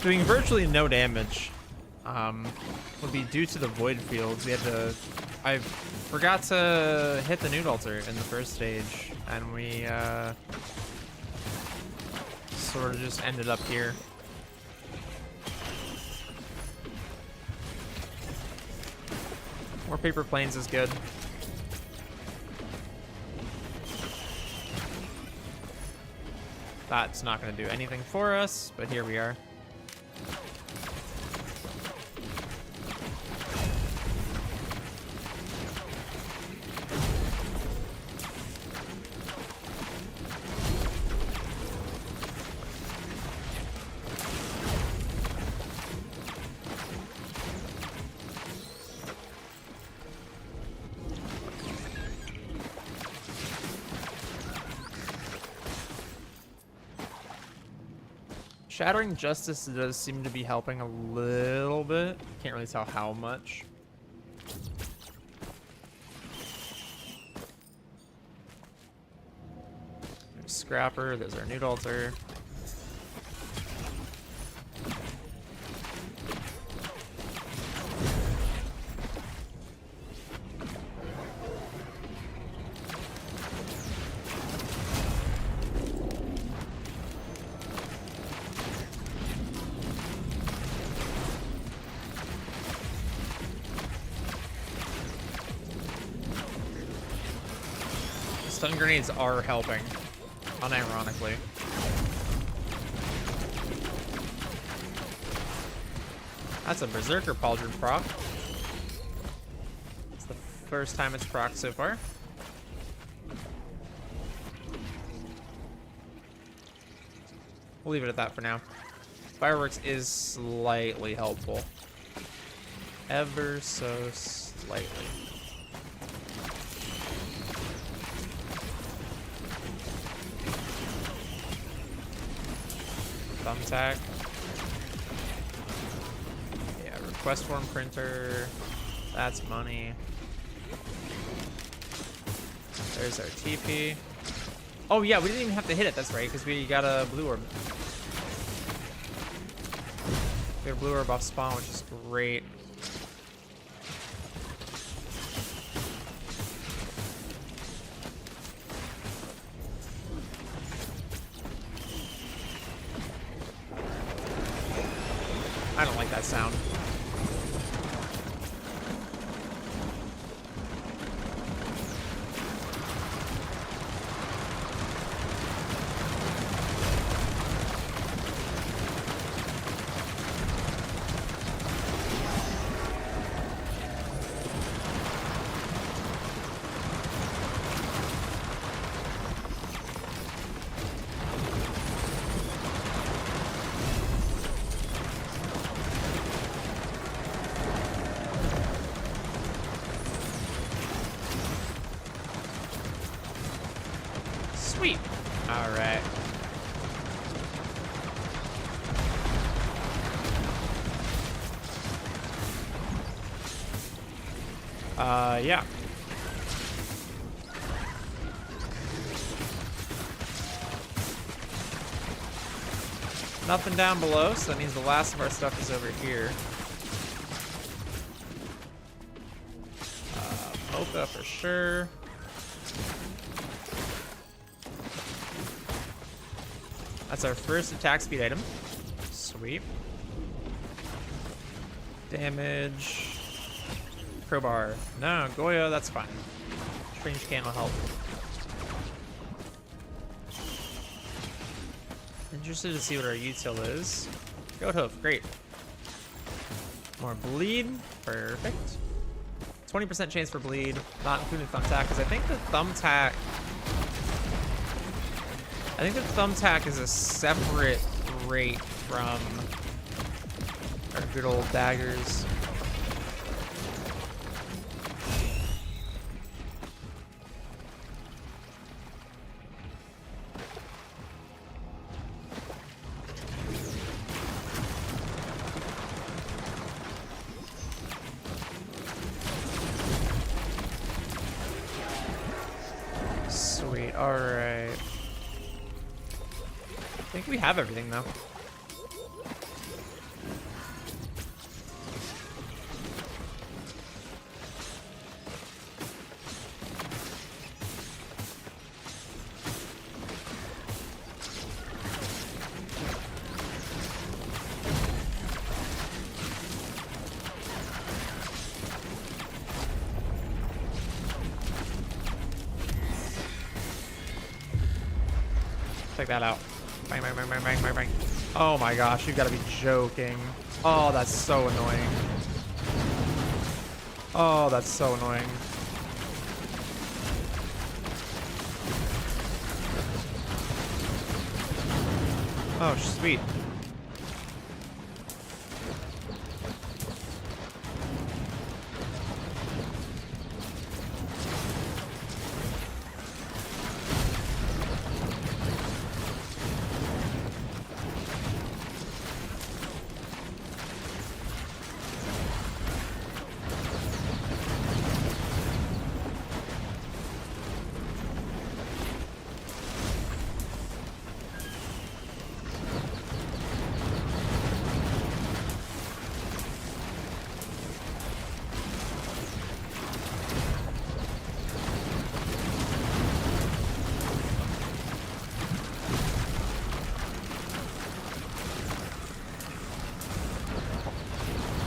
Doing virtually no damage would be due to the void fields. We had to... I forgot to hit the nude altar in the first stage, and we sort of just ended up here. More paper planes is good. That's not going to do anything for us, but here we are. Shattering Justice does seem to be helping a little bit. Can't really tell how much. There's Scrapper, there's our nude altar. Stun grenades are helping, unironically. That's a Berserker Pauldron proc. It's the first time it's proc so far. We'll leave it at that for now. Fireworks is slightly helpful. Ever so slightly. Thumbtack. Yeah, request form printer. That's money. There's our TP. Oh yeah, we didn't even have to hit it, that's right, because we got a blue orb. We got a blue orb off spawn, which is great. I don't like that sound. Sweet. All right. Yeah. Nothing down below, so that means the last of our stuff is over here. Mocha for sure. That's our first attack speed item. Sweet. Damage. Crowbar. No, Goyo, that's fine. Strange can will help. Interested to see what our util is. Goat hoof, great. More bleed, perfect. 20% chance for bleed, not including thumbtack, because I think the thumbtack is a separate rate from our good old daggers. Sweet, alright. I think we have everything though. Check that out. Bang, bang, bang, bang, bang, bang, bang. Oh my gosh, you've got to be joking. Oh, that's so annoying. Oh, that's so annoying. Oh, sweet.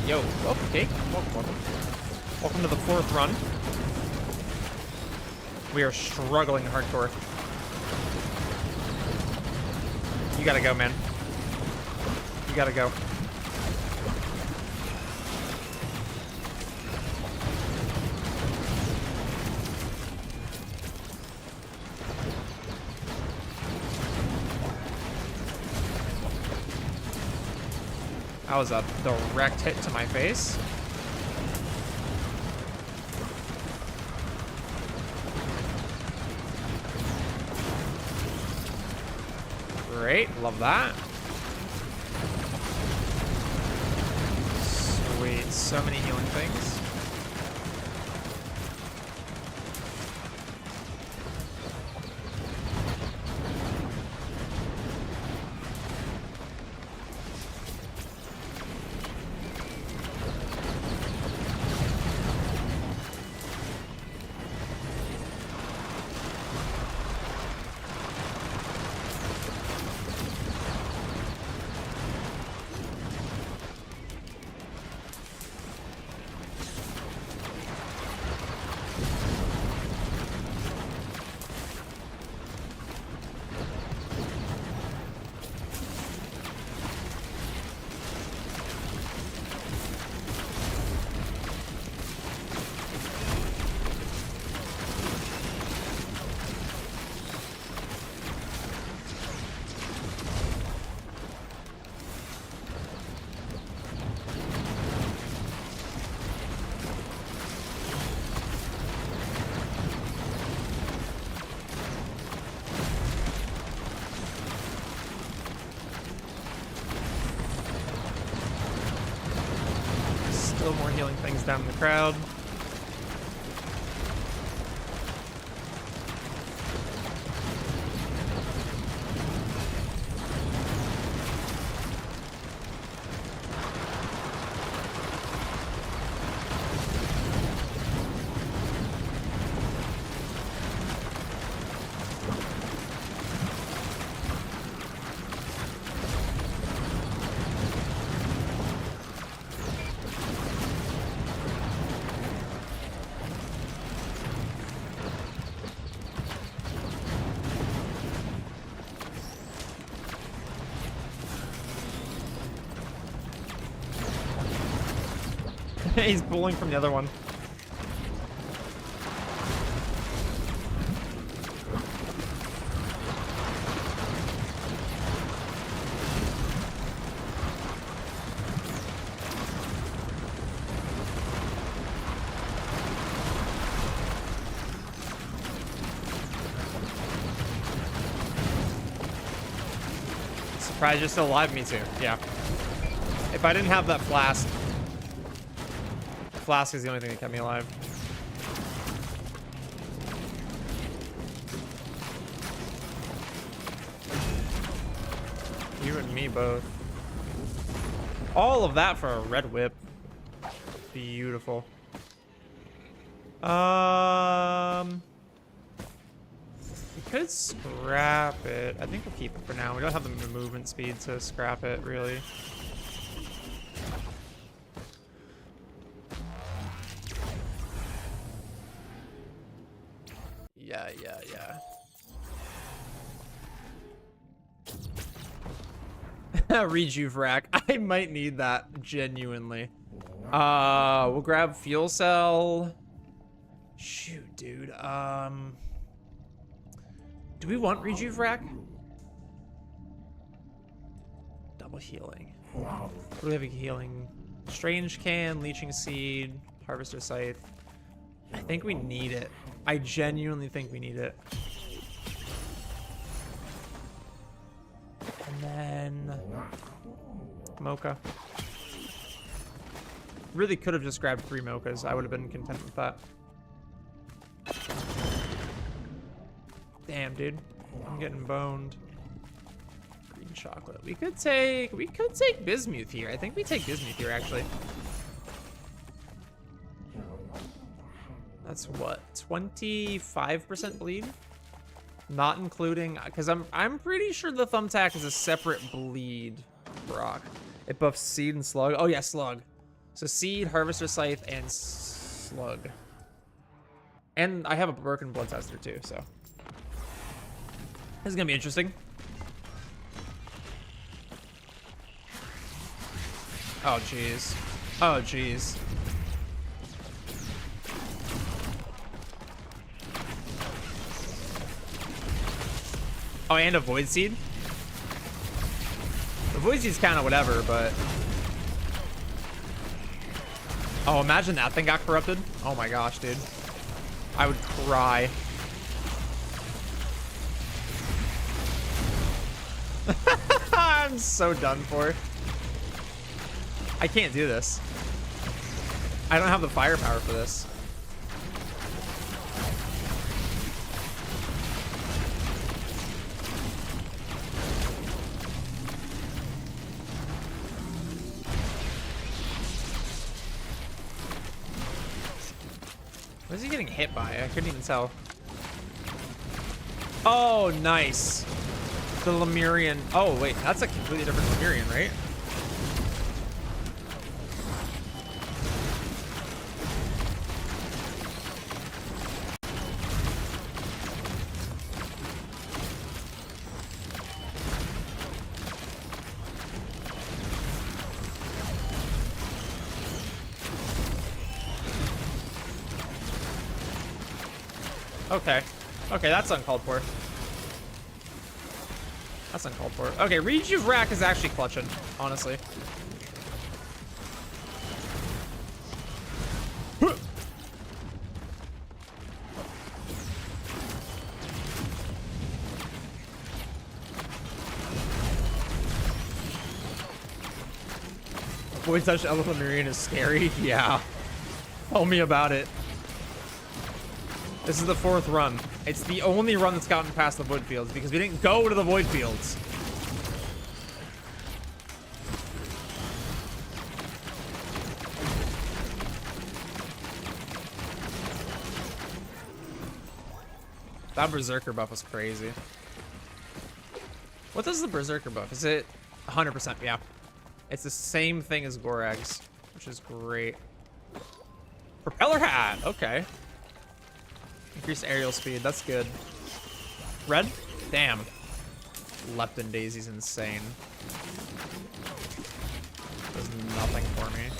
Yo, oh, okay. Welcome. Welcome to the 4th run. We are struggling hardcore. You gotta go, man. You gotta go. That was a direct hit to my face. Great, love that. Sweet, so many healing things. little more healing things down in the crowd. He's pulling from the other one. Surprised you're still alive, me too. Yeah. If I didn't have that flask. Flask is the only thing that kept me alive. You and me both. All of that for a red whip. Beautiful. We could scrap it. I think we'll keep it for now. We don't have the movement speed to scrap it, really. Yeah. Rejuve rack. I might need that, genuinely. We'll grab fuel cell. Shoot, dude. Do we want Rejuve rack? Double healing. What do we have? A healing? Strange can, leeching seed, harvester scythe. I think we need it. I genuinely think we need it. And then mocha. Really could have just grabbed 3 mochas. I would have been content with that. Damn, dude. I'm getting boned. Green chocolate. We could take bismuth here. I think we take bismuth here, actually. That's what? 25% bleed? Not including, because I'm pretty sure the thumbtack is a separate bleed rock. It buffs seed and slug. Oh yeah, slug. So seed, harvester scythe, and slug. And I have a broken blood tester too, so this is gonna be interesting. Oh jeez. Oh jeez. Oh, and a void seed. The void seed's kind of whatever, but oh, imagine that thing got corrupted. Oh my gosh, dude. I would cry. I'm so done for. I can't do this. I don't have the firepower for this. What is he getting hit by? I couldn't even tell. Oh, nice. The Lemurian. Oh, wait. That's a completely different Lemurian, right? Okay. Okay, that's uncalled for. That's uncalled for. Okay, Rejuve rack is actually clutching, honestly. Void Touch Elephant Marine is scary? Yeah. Tell me about it. This is the 4th run. It's the only run that's gotten past the Void Fields because we didn't go to the Void Fields. That Berserker buff was crazy. What does the Berserker buff? Is it 100%? Yeah. It's the same thing as Gorag's, which is great. Propeller hat. Okay. Increased aerial speed. That's good. Red? Damn. Lepton Daisy's insane. Does nothing for me.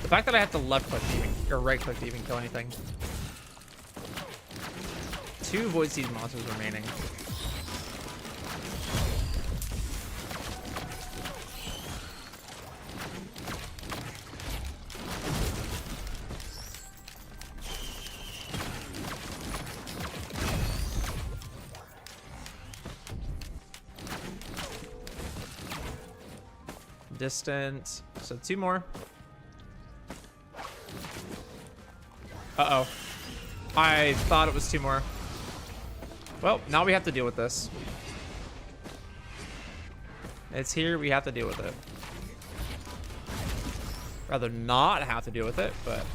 The fact that I have to left click to even, or right click to even kill anything. 2 Void Seed monsters remaining. Distant. So 2 more. Uh-oh. I thought it was 2 more. Well, now we have to deal with this. It's here. We have to deal with it. Rather not have to deal with it, but...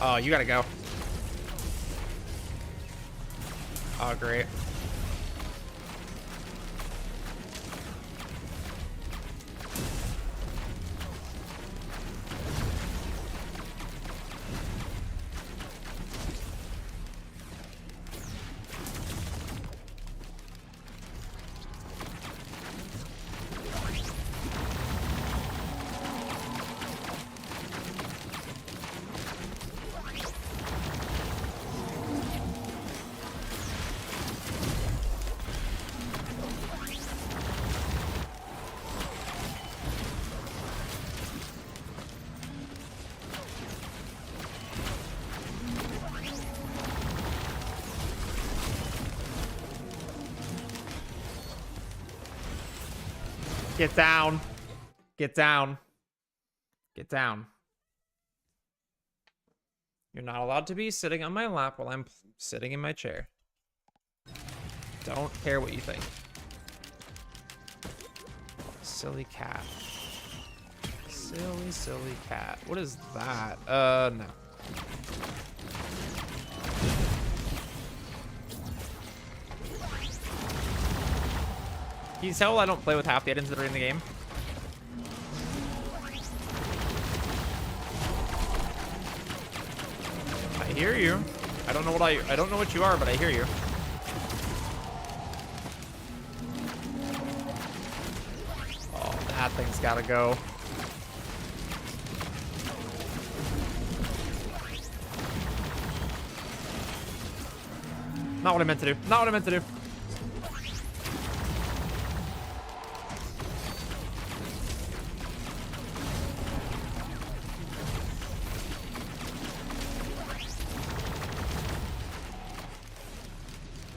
Oh, you gotta go. Oh, great. Get down. Get down. Get down. You're not allowed to be sitting on my lap while I'm sitting in my chair. Don't care what you think. Silly cat. Silly, silly cat. What is that? No. Can you tell I don't play with half the items that are in the game? I hear you. I don't know what you are, but I hear you. Oh, that thing's gotta go. Not what I meant to do. Not what I meant to do.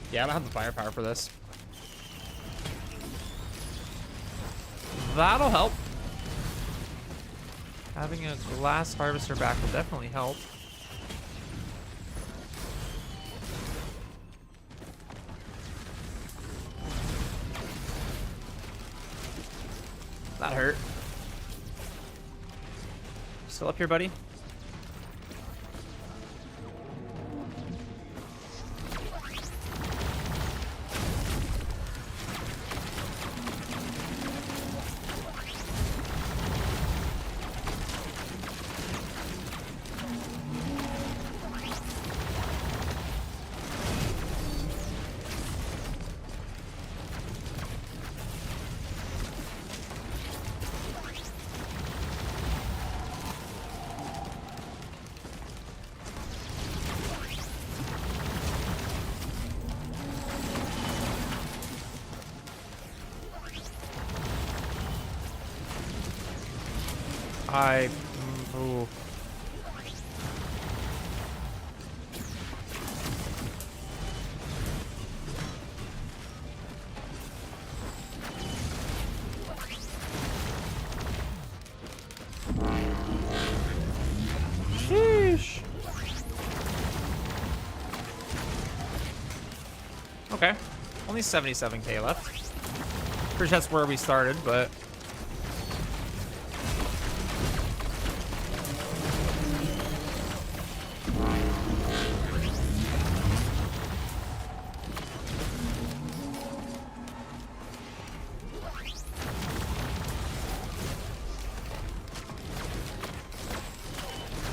Yeah, I don't have the firepower for this. That'll help. Having a glass harvester back will definitely help. That hurt. Still up here, buddy? Ooh. Sheesh. Okay. Only 77k left. Pretty sure that's where we started, but...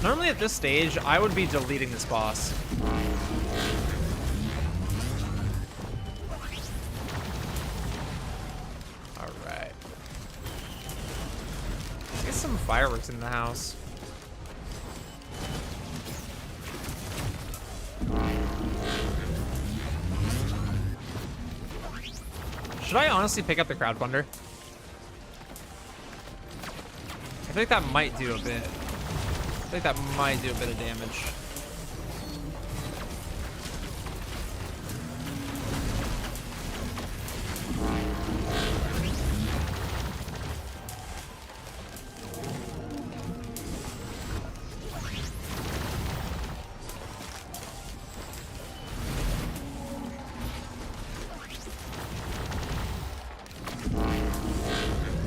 Normally at this stage, I would be deleting this boss. Alright. Let's get some fireworks in the house. Should I honestly pick up the crowdfunder? I think that might do a bit. I think that might do a bit of damage.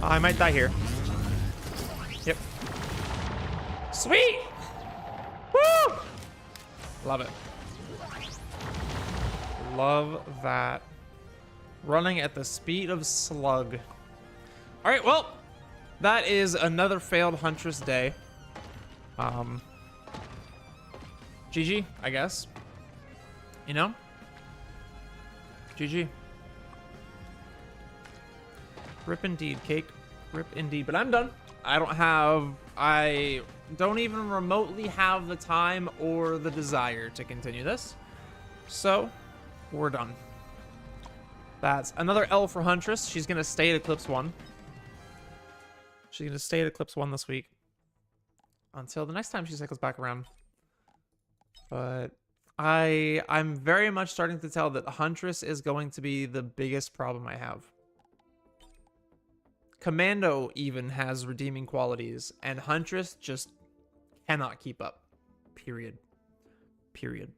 I might die here. Yep. Sweet! Woo! Love it. Love that. Running at the speed of slug. All right, well, that is another failed Huntress day. GG, I guess. You know? GG. Rip indeed, cake. Rip indeed. But I'm done. I don't even remotely have the time or the desire to continue this. So, we're done. That's another L for Huntress. She's going to stay at Eclipse 1. She's going to stay at Eclipse 1 this week. Until the next time she cycles back around. But I'm very much starting to tell that Huntress is going to be the biggest problem I have. Commando even has redeeming qualities, and Huntress just cannot keep up. Period. Period.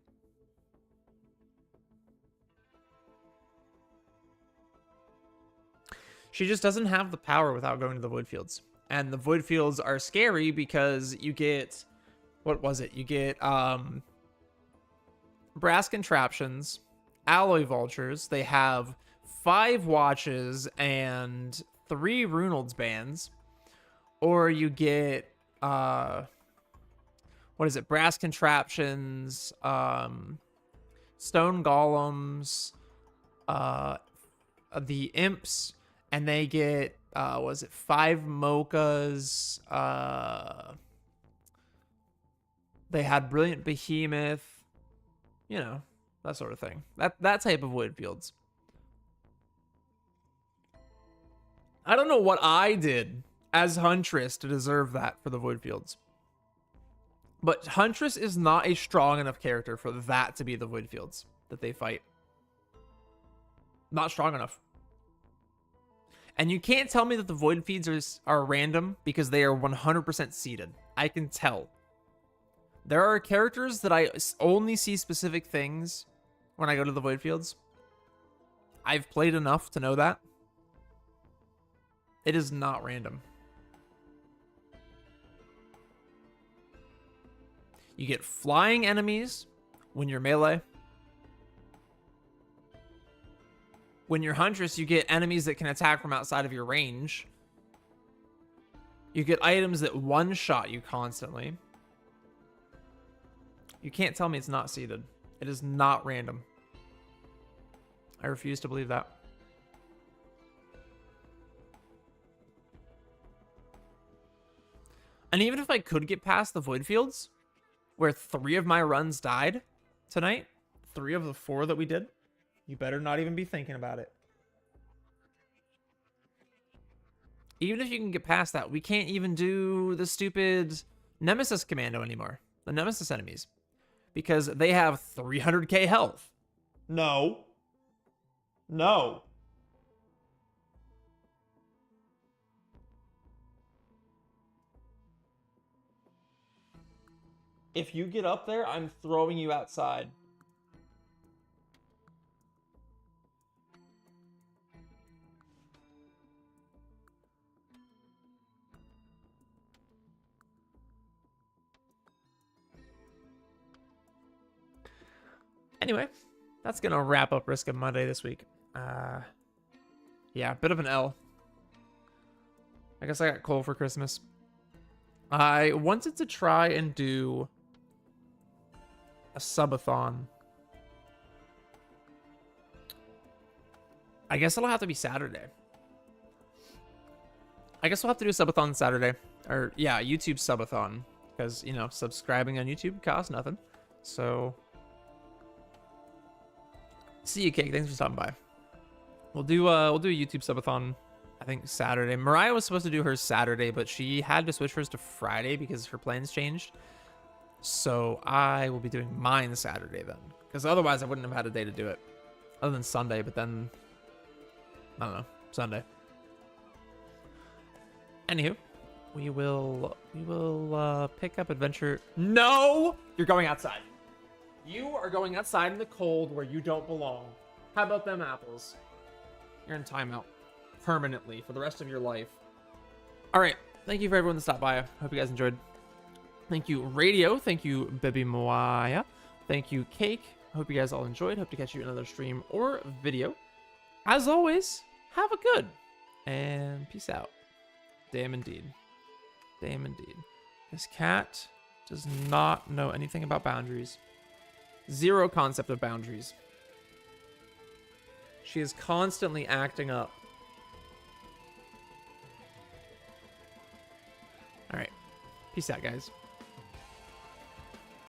She just doesn't have the power without going to the Void Fields. And the Void Fields are scary because you get... What was it? You get brass contraptions, alloy vultures. They have 5 watches and 3 Runald's bands. Or you get... what is it? Brass contraptions, stone golems, the imps, and they get, was it 5 mochas? They had brilliant behemoth, you know, that sort of thing. That type of Void Fields. I don't know what I did as Huntress to deserve that for the Void Fields. But Huntress is not a strong enough character for that to be the Void Fields that they fight. Not strong enough. And you can't tell me that the Void Fields are random because they are 100% seeded. I can tell. There are characters that I only see specific things when I go to the Void Fields. I've played enough to know that. It is not random. You get flying enemies when you're melee. When you're Huntress, you get enemies that can attack from outside of your range. You get items that one-shot you constantly. You can't tell me it's not seeded. It is not random. I refuse to believe that. And even if I could get past the Void Fields, where 3 of my runs died tonight, 3 of the 4 that we did, you better not even be thinking about it. Even if you can get past that, we can't even do the stupid Nemesis commando anymore. The Nemesis enemies. Because they have 300k health. No. No. If you get up there, I'm throwing you outside. Anyway, that's going to wrap up Risk of Monday this week. Yeah, bit of an L. I guess I got coal for Christmas. I wanted to try and do a subathon. I guess it'll have to be Saturday. I guess we'll have to do a subathon Saturday. Or, yeah, YouTube subathon. Because, you know, subscribing on YouTube costs nothing. So... See you, Cake. Thanks for stopping by. We'll do a YouTube subathon, I think Saturday. Mariah was supposed to do hers Saturday, but she had to switch hers to Friday because her plans changed. So I will be doing mine Saturday then, because otherwise I wouldn't have had a day to do it, other than Sunday. But then I don't know, Sunday. Anywho, we will pick up adventure. No, you're going outside. You are going outside in the cold where you don't belong. How about them apples? You're in timeout permanently for the rest of your life. All right. Thank you for everyone that stopped by. Hope you guys enjoyed. Thank you, Radio. Thank you, Baby Moaya. Thank you, Cake. Hope you guys all enjoyed. Hope to catch you in another stream or video. As always, have a good and peace out. Damn indeed. Damn indeed. This cat does not know anything about boundaries. Zero concept of boundaries. She is constantly acting up. All right. Peace out, guys.